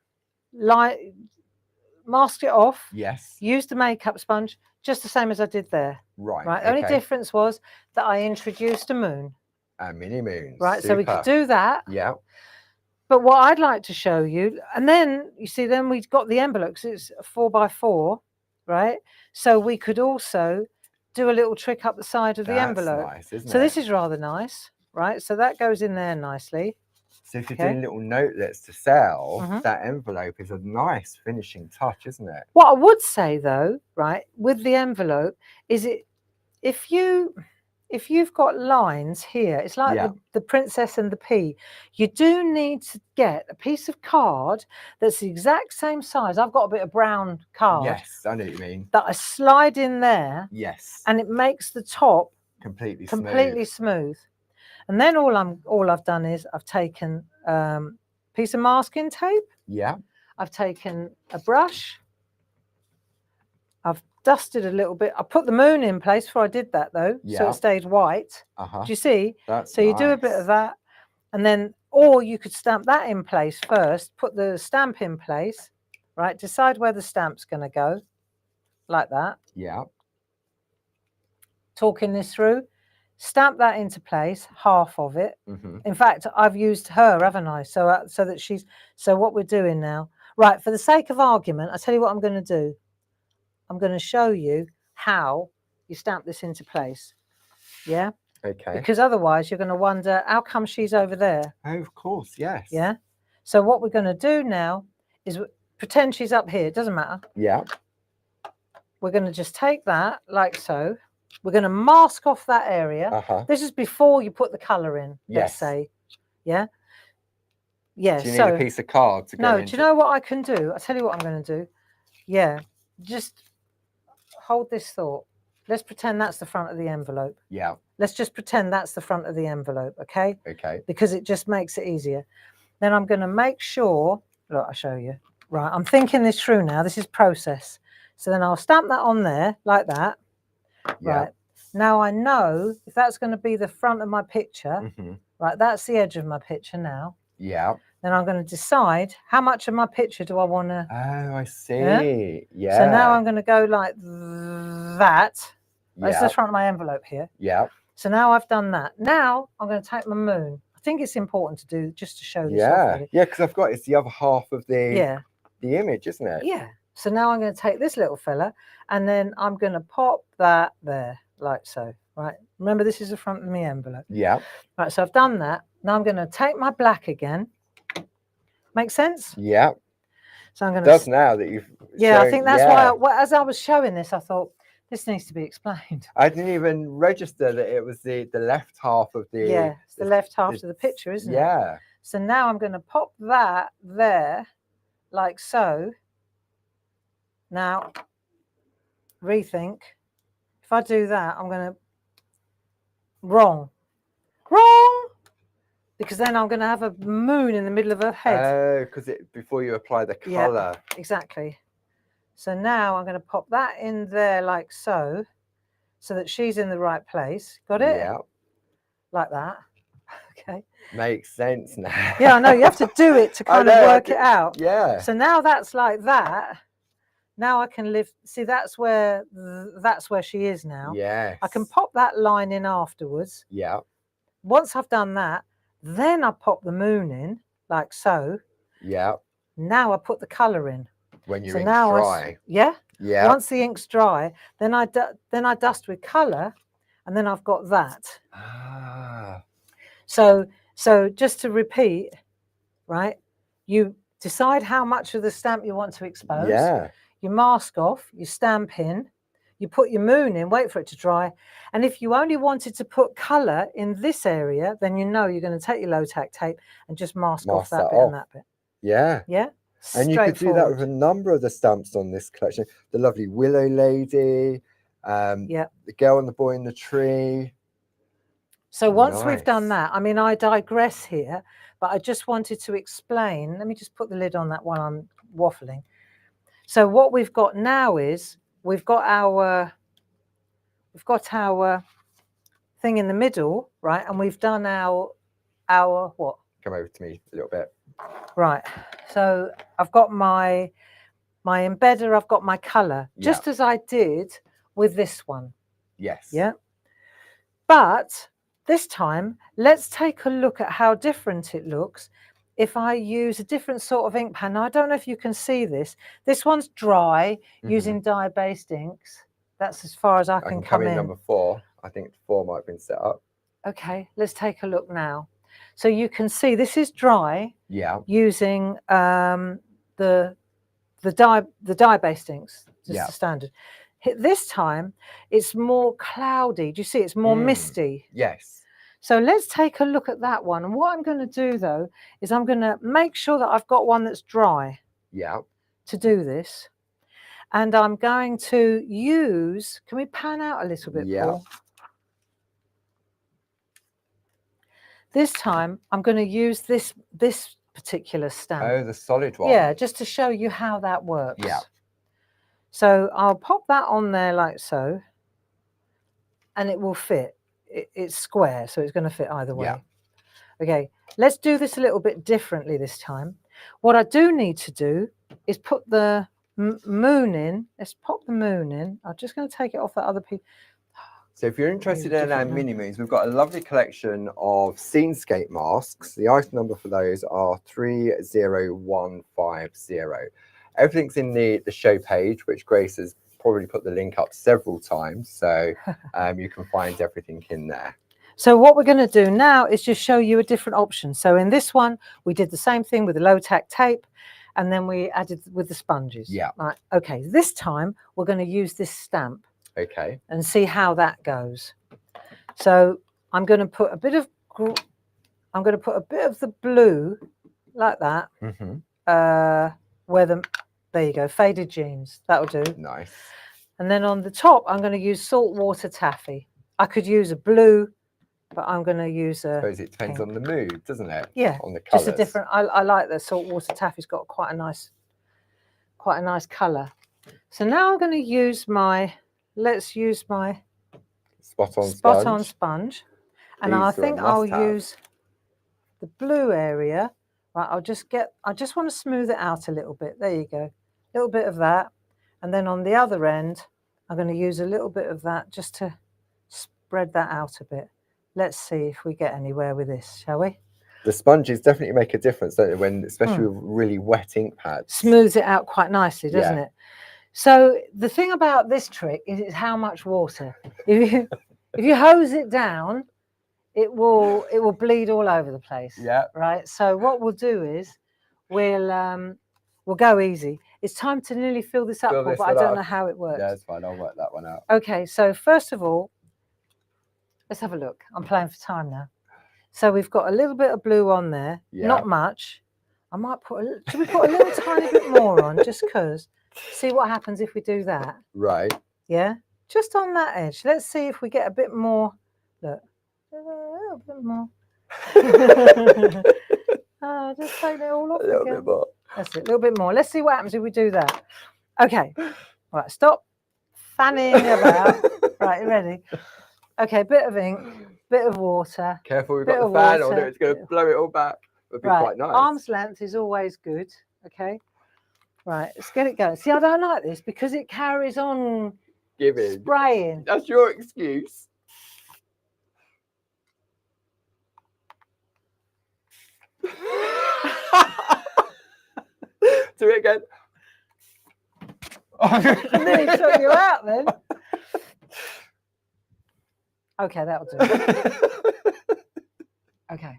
A: Masked it off.
B: Yes.
A: Used the makeup sponge, just the same as I did there.
B: Right.
A: Right. The only difference was that I introduced a moon.
B: A mini moon.
A: Right.
B: Super.
A: So we could do that.
B: Yeah.
A: But what I'd like to show you, and then you see, then we've got the envelopes. It's a 4x4, right? So we could also do a little trick up the side of the envelope.
B: Nice, isn't
A: so
B: it?
A: This is rather nice, right? So that goes in there nicely.
B: So if you're doing little notelets to sell, that envelope is a nice finishing touch, isn't it?
A: What I would say though, right, with the envelope, is if you've got lines here, it's like the princess and the pea. You do need to get a piece of card that's the exact same size. I've got a bit of brown card.
B: Yes, I know what you mean.
A: That I slide in there.
B: Yes.
A: And it makes the top
B: completely
A: smooth. And then all I've done is I've taken a piece of masking tape.
B: Yeah.
A: I've taken a brush. I've dusted a little bit. I put the moon in place before I did that though, so it stayed white. Do you see?
B: That's
A: so you do a bit of that, and then, or you could stamp that in place first. Put the stamp in place, right? Decide where the stamp's going to go, like that.
B: Yeah.
A: Talking this through, stamp that into place, half of it. In fact, I've used her, haven't I? So that she's. So what we're doing now, right? For the sake of argument, I tell you what I'm going to do. I'm going to show you how you stamp this into place. Yeah?
B: Okay.
A: Because otherwise you're going to wonder, how come she's over there?
B: Oh, of course, yes.
A: Yeah? So what we're going to do now is pretend she's up here. It doesn't matter.
B: Yeah.
A: We're going to just take that like so. We're going to mask off that area. This is before you put the colour in, let's say. Yeah? Yeah.
B: Do you need a piece of card to go into?
A: No, do you know what I can do? I'll tell you what I'm going to do. Yeah. Just hold this thought. Let's pretend that's the front of the envelope.
B: Yeah.
A: Let's just pretend that's the front of the envelope, okay?
B: Okay.
A: Because it just makes it easier. Then I'm going to make sure, look, I'll show you. Right, I'm thinking this through now. This is process. So then I'll stamp that on there like that.
B: Yeah.
A: Right. Now I know if that's going to be the front of my picture, right, that's the edge of my picture now.
B: Yeah.
A: Then I'm going to decide how much of my picture do I want to...
B: Oh, I see. Yeah.
A: So now I'm going to go like that. That's the front of my envelope here.
B: Yeah.
A: So now I've done that. Now I'm going to take my moon. I'll think it's important to do just to show this off.
B: Yeah,
A: Really.
B: yeah, because I've got it's the other half of the image, isn't it?
A: Yeah. So now I'm going to take this little fella, and then I'm going to pop that there, like so. Right. Remember, this is the front of my envelope.
B: Yeah.
A: Right. So I've done that. Now I'm going to take my black again. Make sense?
B: Yeah.
A: So I'm going
B: to. Does now that you've.
A: Yeah,
B: shown,
A: I think that's why. As I was showing this, I thought this needs to be explained.
B: I didn't even register that it was the left half of the.
A: Yeah, it's the left half of the picture, isn't it?
B: Yeah.
A: So now I'm going to pop that there, like so. Now, rethink. If I do that, I'm going to wrong, because then I'm going to have a moon in the middle of her head.
B: Oh, because before you apply the color.
A: Yeah, exactly. So now I'm going to pop that in there like so that she's in the right place. Got it?
B: Yeah.
A: Like that. Okay.
B: Makes sense now.
A: Yeah, I know. You have to do it to kind of work it out.
B: Yeah.
A: So now that's like that. Now I can live. See, that's where she is now.
B: Yes.
A: I can pop that line in afterwards.
B: Yeah.
A: Once I've done that, then I pop the moon in like so.
B: Yeah.
A: Now I put the colour in.
B: When your ink's dry.
A: Yeah.
B: Yeah.
A: Once the ink's dry, then I dust with colour, and then I've got that.
B: Ah.
A: So just to repeat, right? You decide how much of the stamp you want to expose.
B: Yeah.
A: You mask off, you stamp in, you put your moon in, wait for it to dry. And if you only wanted to put colour in this area, then you know you're going to take your low-tack tape and just mask off that bit and that bit.
B: Yeah.
A: Yeah.
B: And you could do that with a number of the stamps on this collection. The lovely willow lady, the girl and the boy in the tree.
A: So once we've done that, I mean, I digress here, but I just wanted to explain. Let me just put the lid on that while I'm waffling. So what we've got now is we've got our thing in the middle, right? And we've done our what?
B: Come over to me a little bit.
A: Right. So I've got my embedder, I've got my colour, just as I did with this one.
B: Yes.
A: Yeah. But this time, let's take a look at how different it looks if I use a different sort of ink pen. Now, I don't know if you can see this. This one's dry using dye-based inks. That's as far as I can come in.
B: Number 4. I think 4 might have been set up.
A: Okay, let's take a look now. So you can see this is dry.
B: Yeah.
A: Using the dye-based inks, just the standard. This time, it's more cloudy. Do you see? It's more misty.
B: Yes.
A: So let's take a look at that one. And what I'm going to do, though, is I'm going to make sure that I've got one that's dry.
B: Yeah.
A: To do this. And I'm going to use, can we pan out a little bit, Paul? This time, I'm going to use this particular stamp.
B: Oh, the solid one.
A: Yeah, just to show you how that works.
B: Yeah.
A: So I'll pop that on there like so, and it will fit. It's square, so it's going to fit either way.
B: Yeah.
A: Okay, let's do this a little bit differently this time. What I do need to do is put the moon in. Let's pop the moon in. I'm just going to take it off that other piece.
B: So if you're interested in our mini moons, we've got a lovely collection of scenescape masks. The item number for those are 30150. Everything's in the show page, which Grace has probably put the link up several times. So you can find everything in there.
A: So what we're going to do now is just show you a different option. So in this one, we did the same thing with the low-tack tape, and then we added with the sponges.
B: Yeah.
A: Right. Okay. This time we're going to use this stamp.
B: Okay.
A: And see how that goes. So I'm going to put a bit of the blue like that. There you go, faded jeans. That'll do.
B: Nice.
A: And then on the top, I'm going to use saltwater taffy. I could use a blue, but I'm going to use a.
B: I suppose it depends on the mood, doesn't it?
A: Yeah.
B: On the colours.
A: Just a different. I like the saltwater taffy's got quite a nice colour. So now I'm going to use my. Let's use my spot on sponge. And I think I'll use the blue area. Right, I just want to smooth it out a little bit. There you go. A little bit of that. And then on the other end, I'm going to use a little bit of that just to spread that out a bit. Let's see if we get anywhere with this, shall we?
B: The sponges definitely make a difference, don't they? When, especially with really wet ink pads.
A: Smooths it out quite nicely, doesn't it? So the thing about this trick is how much water. If you hose it down, it will bleed all over the place.
B: Yeah.
A: Right. So what we'll do is we'll go easy. It's time to nearly fill this up, but I don't know how it works.
B: Yeah, it's fine. I'll work that one out.
A: Okay. So first of all, let's have a look. I'm playing for time now. So we've got a little bit of blue on there. Yeah. Not much. I might put should we put a little tiny bit more on just because? See what happens if we do that.
B: Right.
A: Yeah. Just on that edge. Let's see if we get a bit more. Look. A little bit more. Just take it all off
B: a little
A: again.
B: bit more.
A: That's it. A little bit more. Let's see what happens if we do that. Okay. Right. Stop fanning about. Right. You ready? Okay. Bit of ink. Bit of water.
B: Careful. We've got the fan on it. It's going to blow it all back. It'll be quite nice.
A: Arm's length is always good. Okay. Right, let's get it going. See, I don't like this because it carries on spraying.
B: That's your excuse. Do it again.
A: I nearly took you out then. Okay, that'll do. Okay.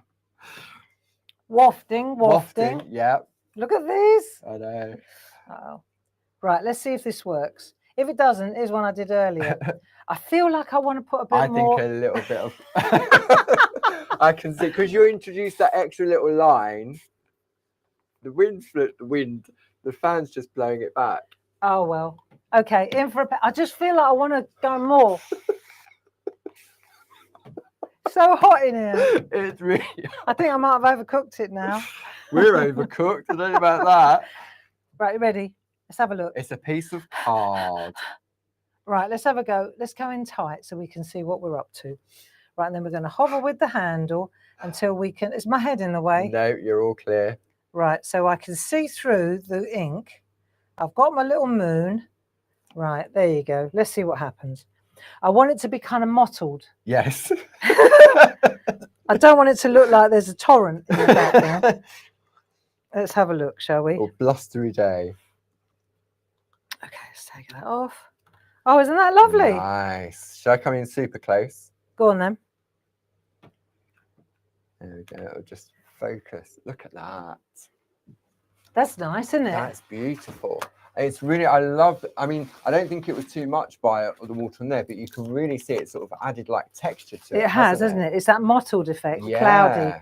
A: Wafting.
B: Yeah.
A: Look at these.
B: I know.
A: Uh-oh. Right, let's see if this works. If it doesn't, here's one I did earlier. I feel like I want to put a bit more.
B: I think a little bit of. I can see, because you introduced that extra little line. The the fan's just blowing it back.
A: Oh, well. Okay, in for a. I just feel like I want to go more. So hot in here.
B: It's really.
A: I think I might have overcooked it now.
B: We're overcooked. I don't know about that.
A: Right, you ready? Let's have a look.
B: It's a piece of card.
A: Right, let's have a go. Let's go in tight so we can see what we're up to. Right, and then we're going to hover with the handle until we can. Is my head in the way?
B: No, you're all clear.
A: Right, so I can see through the ink. I've got my little moon. Right, there you go. Let's see what happens. I want it to be kind of mottled.
B: Yes.
A: I don't want it to look like there's a torrent in the background. Let's have a look, shall we?
B: Or blustery day.
A: Okay, let's take that off. Oh, isn't that lovely?
B: Nice. Shall I come in super close?
A: Go on then.
B: There we go. It'll just focus. Look at that.
A: That's nice, isn't it?
B: That's beautiful. It's really, I love, I mean, I don't think it was too much by the water on there, but you can really see it sort of added like texture to it.
A: It has, hasn't it? It's that mottled effect, cloudy.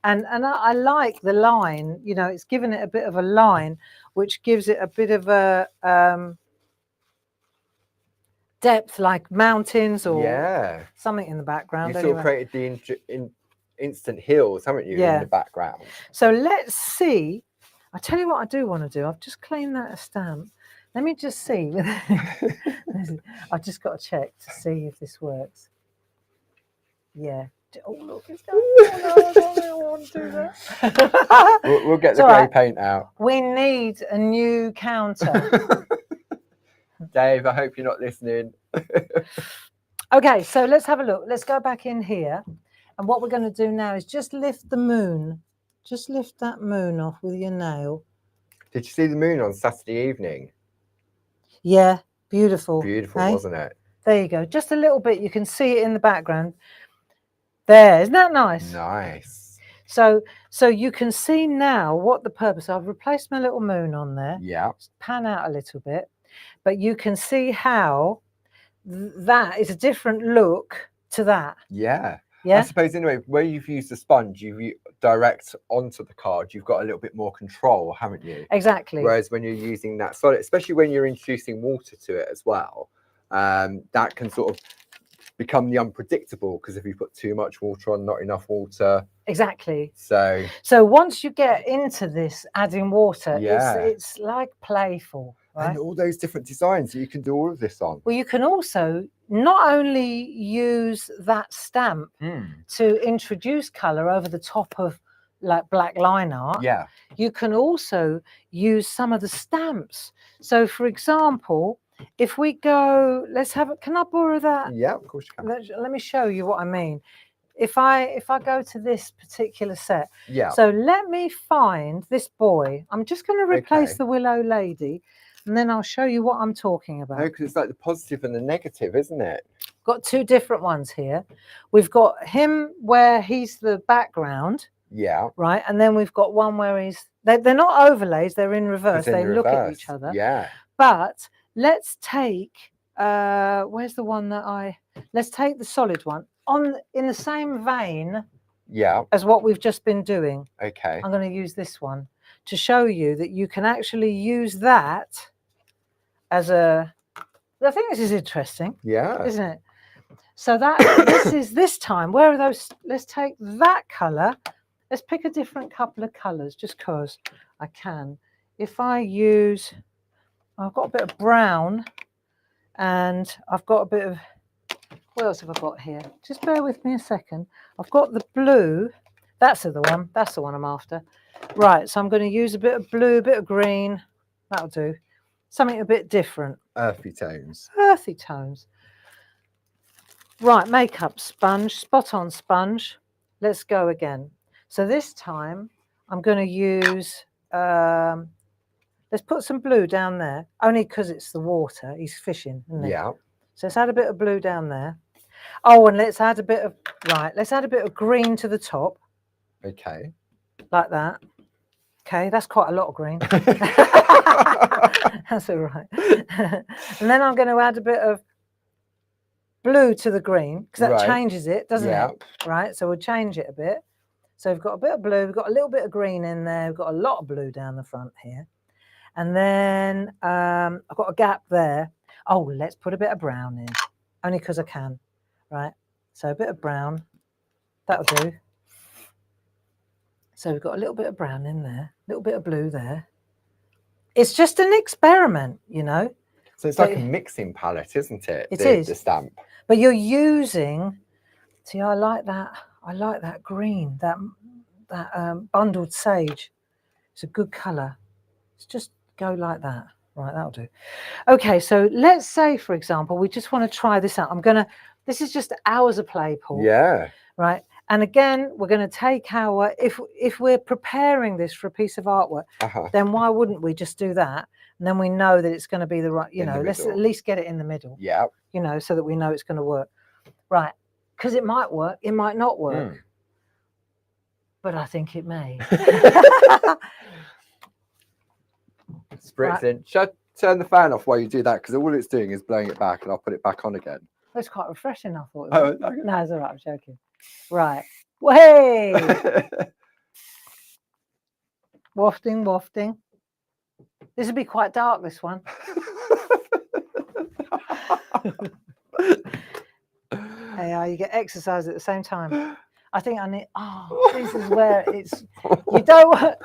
A: And I like the line, you know, it's given it a bit of a line, which gives it a bit of a depth, like mountains or something in the background.
B: You sort of created the instant hills, haven't you, in the background?
A: So let's see. I tell you what I do want to do. I've just claimed that a stamp. Let me just see. I've just got to check to see if this works. Yeah. Oh, look, it's going. Oh, no, I don't want to do that.
B: We'll get the grey paint out.
A: We need a new counter.
B: Dave, I hope you're not listening.
A: Okay, so let's have a look. Let's go back in here. And what we're going to do now is just lift the moon. Just lift that moon off with your nail.
B: Did you see the moon on Saturday evening?
A: Yeah, beautiful.
B: Beautiful, wasn't it?
A: There you go. Just a little bit. You can see it in the background. There, isn't that nice?
B: Nice.
A: So you can see now what the purpose. I've replaced my little moon on there.
B: Yeah.
A: Just pan out a little bit. But you can see how that is a different look to that.
B: Yeah.
A: Yeah.
B: I suppose anyway, where you've used the sponge, you direct onto the card, you've got a little bit more control, haven't you?
A: Exactly.
B: Whereas when you're using that solid, especially when you're introducing water to it as well, that can sort of become the unpredictable, because if you put too much water on, not enough water.
A: Exactly.
B: So
A: once you get into this adding water, it's like playful. Right?
B: And all those different designs that you can do all of this on.
A: Well, you can also not only use that stamp to introduce colour over the top of like black line art.
B: Yeah.
A: You can also use some of the stamps. So, for example, if we go, let's have it. Can I borrow that?
B: Yeah, of course you can.
A: Let me show you what I mean. if I go to this particular set,
B: Yeah.
A: so let me find this boy. I'm just going to replace
B: Okay.
A: the willow lady, and then I'll show you what I'm talking about.
B: Oh, because it's like the positive and the negative, isn't it?
A: Got two different ones here. We've got him where he's the background,
B: Yeah.
A: right? And then we've got one where they're not overlays, they're in reverse.
B: It's in
A: They look at
B: reverse.
A: each other.
B: Yeah.
A: But let's take where's the one that let's take the solid one in the same vein
B: Yeah.
A: as what we've just been doing.
B: Okay.
A: I'm going to use this one to show you that you can actually use that as I think this is interesting.
B: Yeah.
A: Isn't it? So that this time, where are those? Let's take that color. Let's pick a different couple of colors just because I can. If I use, I've got a bit of brown and I've got a bit of, what else have I got here? Just bear with me a second. I've got the blue. That's the one. That's the one I'm after. Right. So I'm going to use a bit of blue, a bit of green. That'll do. Something a bit different.
B: Earthy tones.
A: Earthy tones. Right, makeup sponge, spot on sponge. Let's go again. So this time I'm going to use, let's put some blue down there, only because it's the water. He's fishing, isn't he?
B: Yeah.
A: So let's add a bit of blue down there. Oh, and let's add a bit of, let's add a bit of green to the top.
B: Okay.
A: Like that. Okay, that's quite a lot of green. That's all right. And then I'm going to add a bit of blue to the green because that changes it, doesn't it? Right, so we'll change it a bit. So we've got a bit of blue, we've got a little bit of green in there, we've got a lot of blue down the front here. And then I've got a gap there. Oh, let's put a bit of brown in, only because I can. Right, so a bit of brown, that'll do. So we've got a little bit of brown in there, a little bit of blue there. It's just an experiment, you know.
B: So it's like a mixing palette, isn't it?
A: It is.
B: The stamp.
A: But you're using, see, I like that green, that bundled sage. It's a good colour. Let's just go like that. Right, that'll do. Okay, so let's say, for example, we just want to try this out. This is just hours of play, Paul.
B: Yeah.
A: Right. And again, we're going to take if we're preparing this for a piece of artwork, then why wouldn't we just do that? And then we know that it's going to be the right, let's at least get it in the middle.
B: Yeah.
A: So that we know it's going to work. Right. Because it might work, it might not work. But I think it may.
B: Spritz in. Should I turn the fan off while you do that? Because all it's doing is blowing it back and I'll put it back on again.
A: That's quite refreshing, I thought.
B: Oh, okay.
A: No, it's all right, I'm joking. Right. Way! Wafting, wafting. This would be quite dark, this one. Hey, you get exercise at the same time. I think I need, this is where it's, you don't want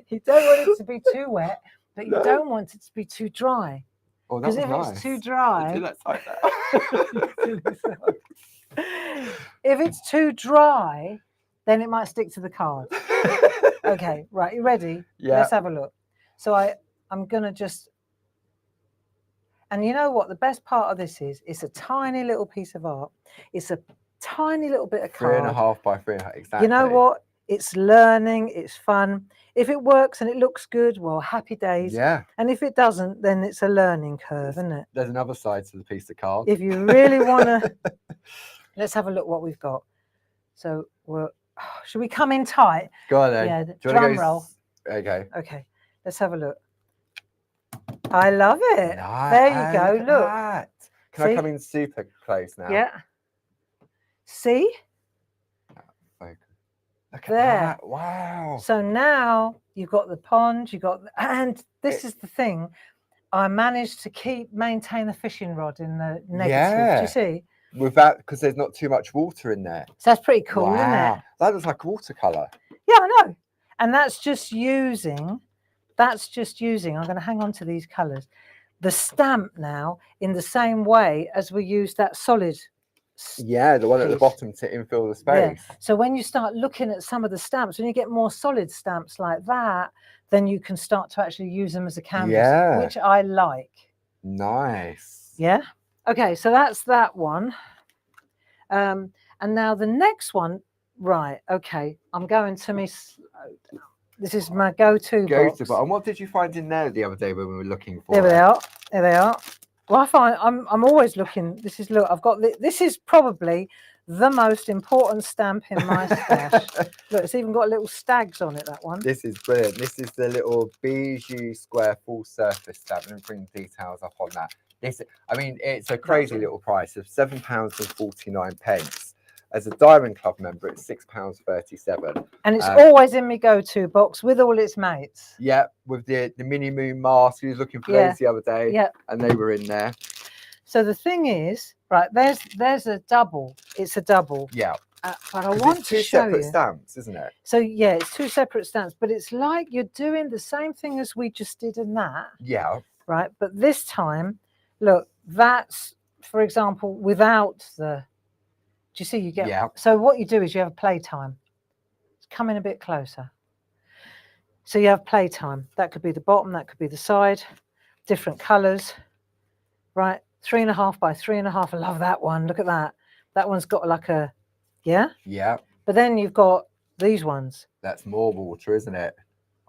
A: it to be too wet, but you don't want it to be too dry. Because if it's too dry, if it's too dry, then it might stick to the card. Okay, right, you ready?
B: Yeah.
A: Let's have a look. So I'm gonna just, and you know what? The best part of this is, it's a tiny little piece of art. It's a tiny little bit of card.
B: 3.5 by 3.5, exactly.
A: You know what? It's learning, it's fun. If it works and it looks good, well, happy days.
B: Yeah.
A: And if it doesn't, then it's a learning curve, isn't it?
B: There's another side to the piece of card.
A: If you really want to, let's have a look what we've got. So should we come in tight?
B: Go on then.
A: Yeah, drum roll.
B: Okay.
A: Okay, let's have a look. I love it.
B: Nice.
A: There you go. Look.
B: Can I come in super close now?
A: Yeah. See?
B: Look
A: there.
B: At that. Wow.
A: So now you've got the pond, and this is the thing. I managed to maintain the fishing rod in the negative.
B: Yeah.
A: Do you see?
B: With that, because there's not too much water in there.
A: So that's pretty cool, isn't it?
B: That looks like watercolor.
A: Yeah, I know. And that's just using, I'm going to hang on to these colors, the stamp now in the same way as we use that solid.
B: Yeah, the one at the bottom to infill the space.
A: Yeah. So when you start looking at some of the stamps, when you get more solid stamps like that, then you can start to actually use them as a canvas, which I like.
B: Nice.
A: Yeah. Okay, so that's that one. And now the next one, right? Okay, I'm going to me. This is my go-to box.
B: But and what did you find in there the other day when we were looking for
A: There
B: it?
A: they are. There they are. Well, I find I'm always looking. This is look. I've got this is probably the most important stamp in my stash. Look, it's even got little stags on it. That one.
B: This is brilliant. This is the little Bijou Square full surface stamp. Let me bring the details up on that. This, I mean, it's a crazy little price of £7.49. As a Diamond Club member, it's £6.37.
A: And it's always in my go-to box with all its mates.
B: Yeah, with the mini moon mask. He was looking for those the other day.
A: Yeah,
B: and they were in there.
A: So the thing is, right? There's a double. It's a double.
B: Yeah.
A: But I want to show you.
B: Two separate stamps, isn't it?
A: So yeah, it's two separate stamps, but it's like you're doing the same thing as we just did in that.
B: Yeah.
A: Right, but this time, look, that's, for example, without the. Do you see? You get.
B: Yeah.
A: So what you do is you have a playtime. Come in a bit closer. So you have playtime. That could be the bottom. That could be the side. Different colours. Right, 3.5 by 3.5. I love that one. Look at that. That one's got like a. Yeah.
B: Yeah.
A: But then you've got these ones.
B: That's more water, isn't it?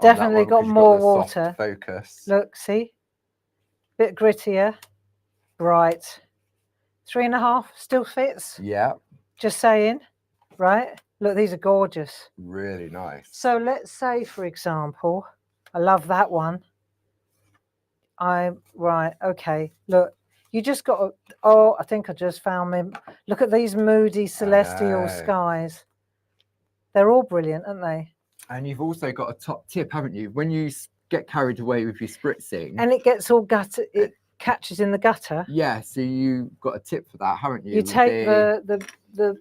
A: Definitely got more water.
B: Focus.
A: Look, see, bit grittier, bright. 3.5 still fits.
B: Yeah.
A: Just saying, right? Look, these are gorgeous.
B: Really nice.
A: So let's say, for example, I love that one. Right, okay. Look, you just got to, oh, I think I just found them. Look at these moody celestial skies. They're all brilliant, aren't they?
B: And you've also got a top tip, haven't you? When you get carried away with your spritzing.
A: And it gets all gutter, it catches in the gutter.
B: Yeah, so you've got a tip for that, haven't you?
A: You take the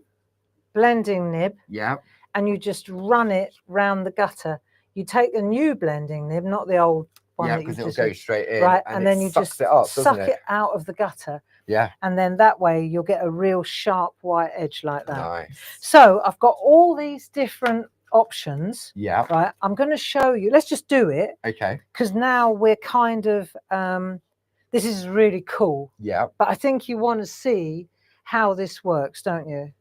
A: blending nib.
B: Yeah.
A: And you just run it round the gutter. You take a new blending nib, not the old one.
B: Yeah, because it'll go straight in.
A: Right, and then you just
B: it up,
A: suck it out of the gutter.
B: Yeah.
A: And then that way you'll get a real sharp white edge like that.
B: Nice.
A: So I've got all these different options.
B: Yeah.
A: Right. I'm going to show you. Let's just do it.
B: Okay.
A: Because now we're kind of, this is really cool.
B: Yeah.
A: But I think you want to see how this works, don't you?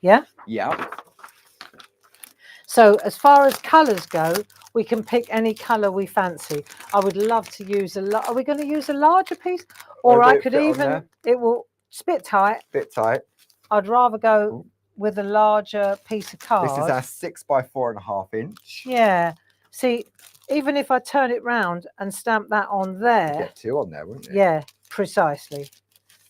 A: Yeah?
B: Yeah.
A: So as far as colours go, we can pick any colour we fancy. I would love to use are we going to use a larger piece? Or I could even, it will, it's a bit tight.
B: Bit tight.
A: I'd rather go with a larger piece of card.
B: This is our 6 by 4.5 inch.
A: Yeah. See, even if I turn it round and stamp that on there.
B: You'd get two on there, wouldn't you?
A: Yeah, precisely.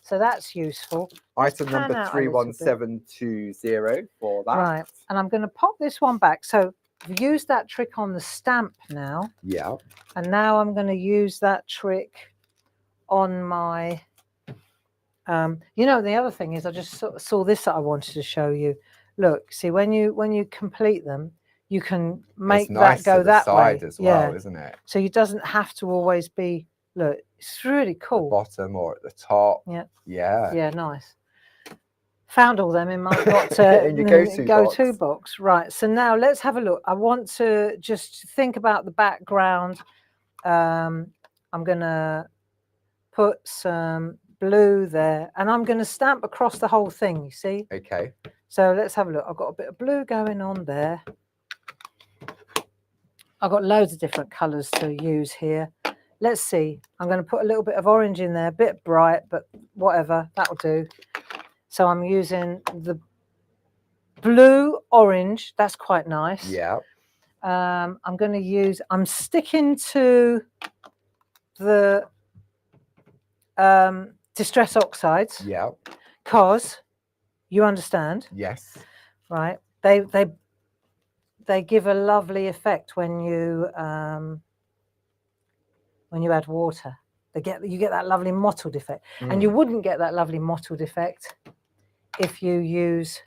A: So that's useful.
B: Item number 31720 for that.
A: Right. And I'm going to pop this one back. So I've used that trick on the stamp now.
B: Yeah.
A: And now I'm going to use that trick on my, you know, the other thing is I just saw this that I wanted to show you. Look, see, when you complete them, you can make that go that way
B: as well, isn't it?
A: So it doesn't have to always be. Look, it's really cool.
B: The bottom or at the top.
A: Yeah.
B: Yeah.
A: Yeah, nice. Found all them in my
B: in your
A: go-to box. Right. So now let's have a look. I want to just think about the background. I'm gonna put some blue there, and I'm gonna stamp across the whole thing. You see?
B: Okay.
A: So let's have a look. I've got a bit of blue going on there. I've got loads of different colours to use here. Let's see. I'm going to put a little bit of orange in there, a bit bright, but whatever, that'll do. So I'm using the blue orange. That's quite nice.
B: Yeah.
A: I'm going to use, I'm sticking to the distress oxides.
B: Yeah.
A: Because you understand.
B: Yes.
A: Right. They give a lovely effect when you add water. You get that lovely mottled effect, and you wouldn't get that lovely mottled effect if you use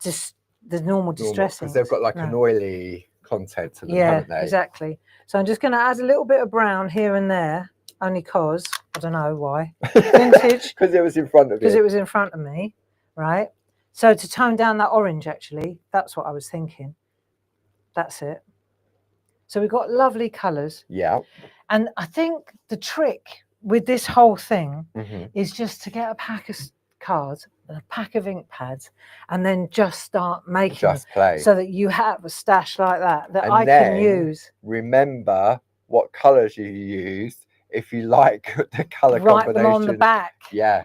A: just the normal distressing.
B: Because they've got like an oily content to them, haven't they?
A: Exactly. So I'm just going to add a little bit of brown here and there, only cause I don't know why. Vintage.
B: Because it was in front of you.
A: Because it was in front of me, right? So to tone down that orange, actually, that's what I was thinking. That's it. So we've got lovely colours.
B: Yeah.
A: And I think the trick with this whole thing
B: Mm-hmm.
A: is just to get a pack of cards and a pack of ink pads and then just start making
B: Just play.
A: so that you have a stash like that
B: And
A: I can
B: then
A: use.
B: Remember what colours you used. If you like the colour
A: Write
B: combination,
A: them on the back.
B: Yeah,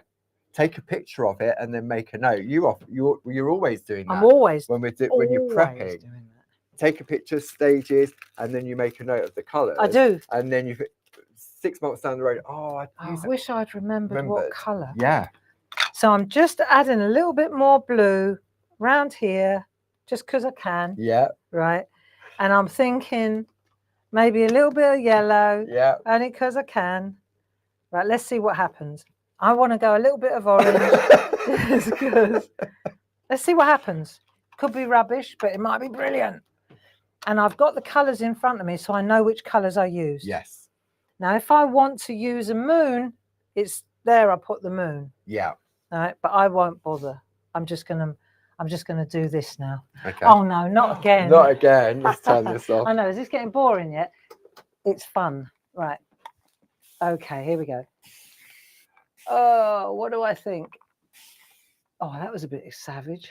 B: take a picture of it and then make a note. You're always doing that.
A: I'm always
B: when you're prepping.
A: doing that.
B: Take a picture, stages, and then you make a note of the colours.
A: I do.
B: And then 6 months down the road, I
A: wish I'd remembered what colour.
B: Yeah.
A: So I'm just adding a little bit more blue around here, just because I can.
B: Yeah.
A: Right. And I'm thinking maybe a little bit of yellow.
B: Yeah.
A: Only because I can. Right. Let's see what happens. I want to go a little bit of orange. Let's see what happens. Could be rubbish, but it might be brilliant. And I've got the colours in front of me, so I know which colours I use.
B: Yes.
A: Now, if I want to use a moon, it's there. I put the moon.
B: Yeah.
A: All right, but I won't bother. I'm just gonna do this now.
B: Okay.
A: Oh no, not again.
B: Not again. Let's turn this off.
A: I know. Is this getting boring yet? It's fun. Right. Okay. Here we go. Oh, what do I think? Oh, that was a bit savage.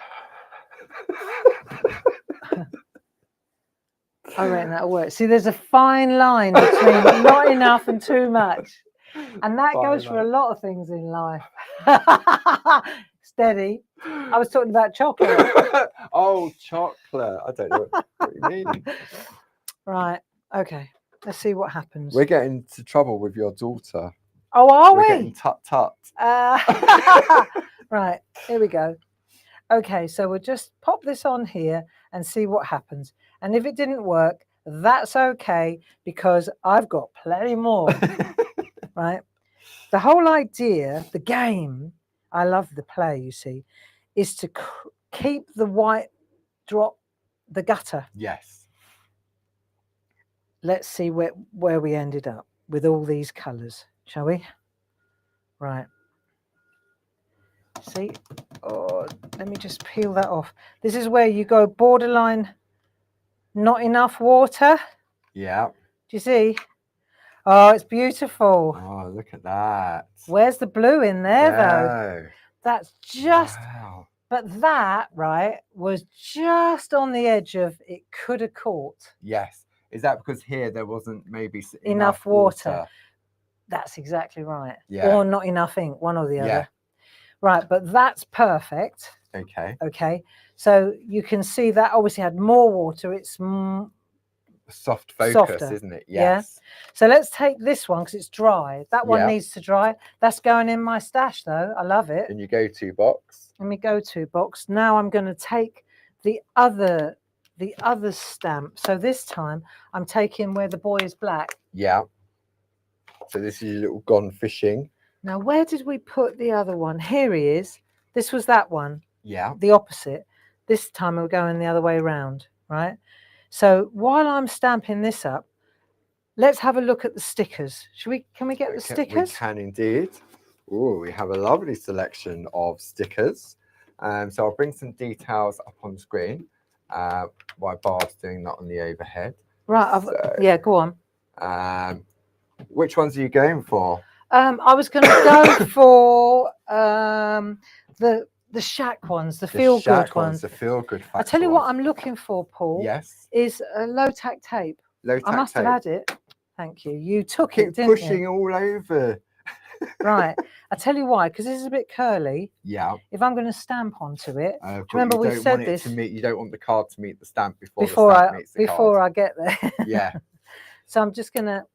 A: I reckon that'll work. See, there's a fine line between not enough and too much. And that goes for a lot of things in life. Steady. I was talking about chocolate.
B: Oh, chocolate. I don't know what you mean.
A: Right. Okay. Let's see what happens.
B: We're getting into trouble with your daughter.
A: Oh, are we?
B: We're getting tut-tut.
A: Right. Here we go. Okay. So we'll just pop this on here and see what happens. And if it didn't work, that's okay, because I've got plenty more. Right. The whole idea, the game, I love the play, you see, is to keep the white drop the gutter.
B: Yes.
A: Let's see where we ended up with all these colours, shall we? Right. See? Oh, let me just peel that off. This is where you go borderline, not enough water.
B: Yeah.
A: Do you see? Oh, it's beautiful.
B: Oh, look at that.
A: Where's the blue in there, though? That's just...
B: Wow.
A: But that, right, was just on the edge of it could have caught.
B: Yes. Is that because here there wasn't maybe
A: enough water? That's exactly right.
B: Yeah.
A: Or not enough ink, one or the other.
B: Yeah.
A: Right, but that's perfect.
B: Okay.
A: Okay. So you can see that obviously had more water. It's
B: soft focus,
A: softer,
B: isn't it?
A: Yeah.
B: Yes.
A: So let's take this one because it's dry. That one
B: Yeah.
A: needs to dry. That's going in my stash, though. I love it.
B: In your go-to box.
A: In my go-to box. Now I'm going to take the other stamp. So this time I'm taking Where the Boy is Black.
B: Yeah. So this is your little Gone Fishing.
A: Now, where did we put the other one? Here he is. This was that one.
B: Yeah.
A: The opposite. This time we're going the other way around, right? So while I'm stamping this up, let's have a look at the stickers. Can we get the stickers?
B: We can indeed. Oh, we have a lovely selection of stickers. So I'll bring some details up on the screen while Barb's doing that on the overhead.
A: Right. Yeah, go on.
B: Which ones are you going for?
A: I was going to go for the shack ones, the feel-good ones.
B: The feel-good.
A: I tell you what I'm looking for, Paul.
B: Yes.
A: Is a low-tack tape.
B: Low-tack
A: I must
B: tape.
A: have had it. Thank you. You took
B: Keep
A: it, didn't you?
B: pushing all over.
A: Right. I tell you why, because this is a bit curly.
B: Yeah.
A: If I'm going to stamp onto it, do you remember we said this?
B: You don't want the card to meet the stamp before
A: I get there.
B: Yeah.
A: So I'm just going to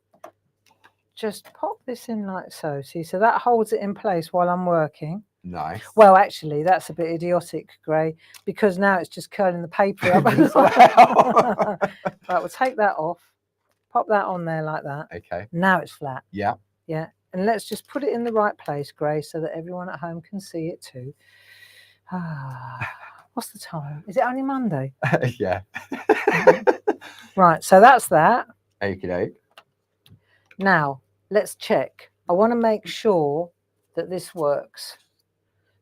A: just pop this in like so. See, so that holds it in place while I'm working.
B: Nice.
A: Well, actually, that's a bit idiotic, Gray, because now it's just curling the paper up. Right, we'll take that off. Pop that on there like that.
B: Okay.
A: Now it's flat.
B: Yeah.
A: Yeah. And let's just put it in the right place, Gray, so that everyone at home can see it too. What's the time? Is it only Monday?
B: Yeah.
A: Right, so that's that.
B: Okie doke.
A: Now, let's check. I want to make sure that this works.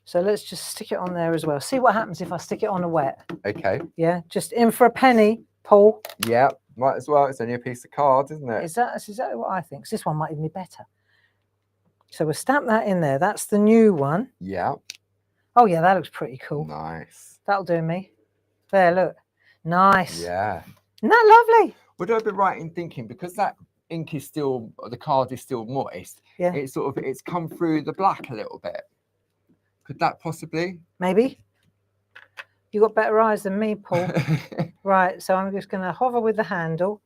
A: So let's just stick it on there as well. See what happens if I stick it on a wet.
B: Okay.
A: Yeah, just in for a penny, Paul.
B: Yeah, might as well. It's only a piece of card, isn't it?
A: That's exactly what I think. So this one might even be better. So we'll stamp that in there. That's the new one.
B: Yeah.
A: Oh yeah, that looks pretty cool.
B: Nice.
A: That'll do me. There, look. Nice.
B: Yeah.
A: Isn't that lovely?
B: Would I be right in thinking, because that ink is still, the card is still moist,
A: Yeah.
B: it's come through the black a little bit. Could that possibly?
A: Maybe. You got better eyes than me, Paul. Right, so I'm just going to hover with the handle.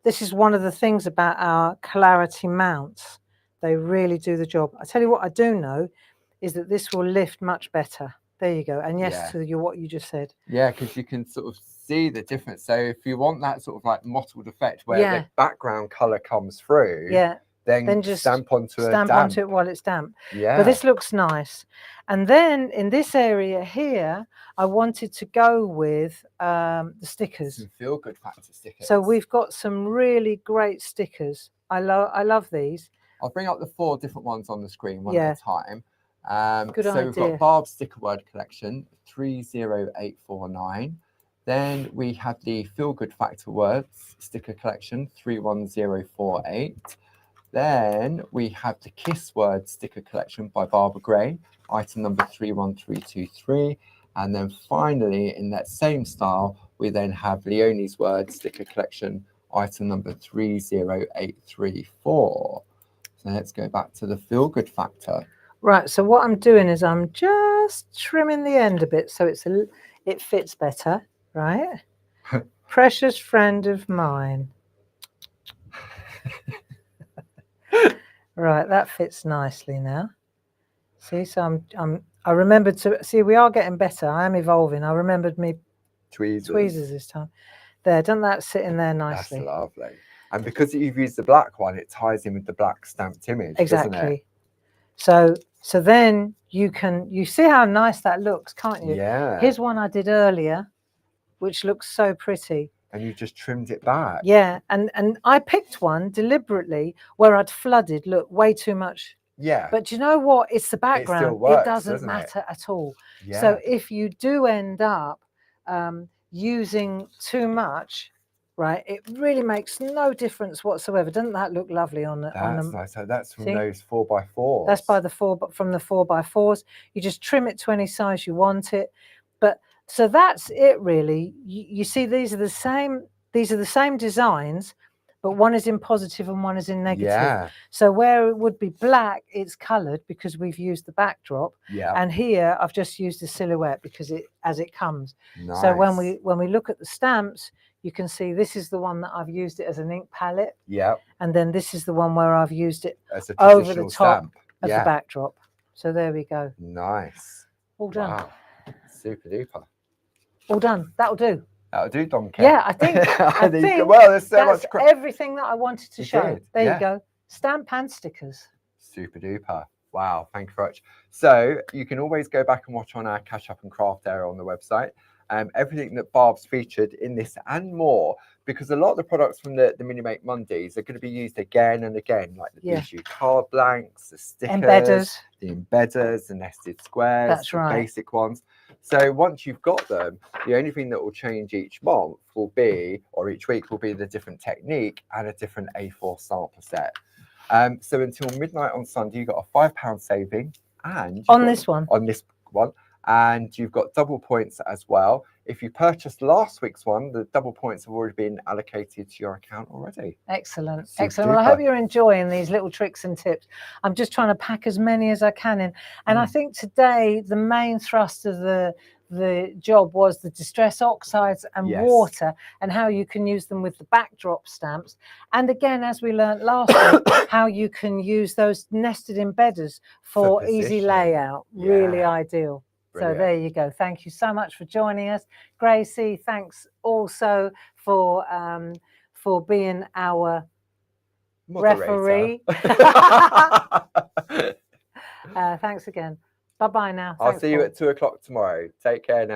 A: This is one of the things about our clarity mounts. They really do the job. I tell you what I do know is that this will lift much better. There you go. And yes, to what you just said.
B: Yeah, because you can sort of see the difference. So if you want that sort of like mottled effect where the background color comes through, then just stamp onto
A: it while it's damp.
B: Yeah.
A: But this looks nice. And then in this area here, I wanted to go with the stickers.
B: Some feel good factor stickers.
A: So we've got some really great stickers. I love these.
B: I'll bring up the 4 different ones on the screen one at a time.
A: Good idea.
B: We've got Barb's sticker word collection 30849. Then we have the feel good factor words sticker collection 31048. Then we have the kiss word sticker collection by Barbara Gray, item number 31323. And then finally, in that same style, we then have Leonie's word sticker collection, item number 30834. So let's go back to the feel good factor.
A: Right, so what I'm doing is I'm just trimming the end a bit so it fits better, right? Precious friend of mine. Right, that fits nicely now. See, so I remembered to see, we are getting better. I am evolving. I remembered me tweezers this time. There, doesn't that sit in there nicely?
B: That's lovely. And because you've used the black one, it ties in with the black stamped image.
A: Exactly.
B: Doesn't it?
A: So then you see how nice that looks, can't you?
B: Yeah.
A: Here's one I did earlier, which looks so pretty.
B: And you just trimmed it back.
A: Yeah, and I picked one deliberately where I'd flooded, look, way too much.
B: Yeah.
A: But you know what? It's the background.
B: It still works,
A: it doesn't matter at all.
B: Yeah.
A: So if you do end up using too much, right, it really makes no difference whatsoever. Doesn't that look lovely on the?
B: That's nice. So that's from those 4x4s.
A: That's from the 4x4s. You just trim it to any size you want it. But so that's it really. You see, these are the same designs, but one is in positive and one is in negative.
B: Yeah.
A: So where it would be black, it's coloured because we've used the backdrop.
B: Yeah.
A: And here I've just used the silhouette because as it comes.
B: Nice.
A: So when we look at the stamps, you can see this is the one that I've used it as an ink palette.
B: Yeah.
A: And then this is the one where I've used it
B: as a
A: over the top
B: stamp.
A: of the backdrop. So there we go.
B: Nice.
A: All done.
B: Wow. Super duper.
A: All done. That'll do.
B: That'll do, Donkey.
A: Yeah, I think
B: well, there's so
A: that's
B: much
A: everything that I wanted to show. There you go. Stamp and stickers.
B: Super duper. Wow, thank you very much. So you can always go back and watch on our Catch Up and Craft area on the website. Everything that Barb's featured in this and more, because a lot of the products from the Mini Make Mondays are going to be used again and again, like the Bijou card blanks, the stickers, the embedders, the nested squares,
A: that's right,
B: the basic ones. So once you've got them, the only thing that will change each month will be, or each week will be, the different technique and a different A4 sample set. So until midnight on Sunday, you've got a £5 saving, and
A: on this one,
B: and you've got double points as well. If you purchased last week's one, the double points have already been allocated to your account already.
A: Excellent. Excellent. Well, I hope you're enjoying these little tricks and tips. I'm just trying to pack as many as I can in. And I think today the main thrust of the job was the distress oxides and water, and how you can use them with the backdrop stamps. And again, as we learned last week, how you can use those nested embedders for easy layout. Really ideal. Brilliant. So there you go. Thank you so much for joining us. Gracie, thanks also for being our
B: moderator.
A: Referee. Thanks again. Bye-bye now.
B: I'll see you at 2 o'clock tomorrow. Take care now.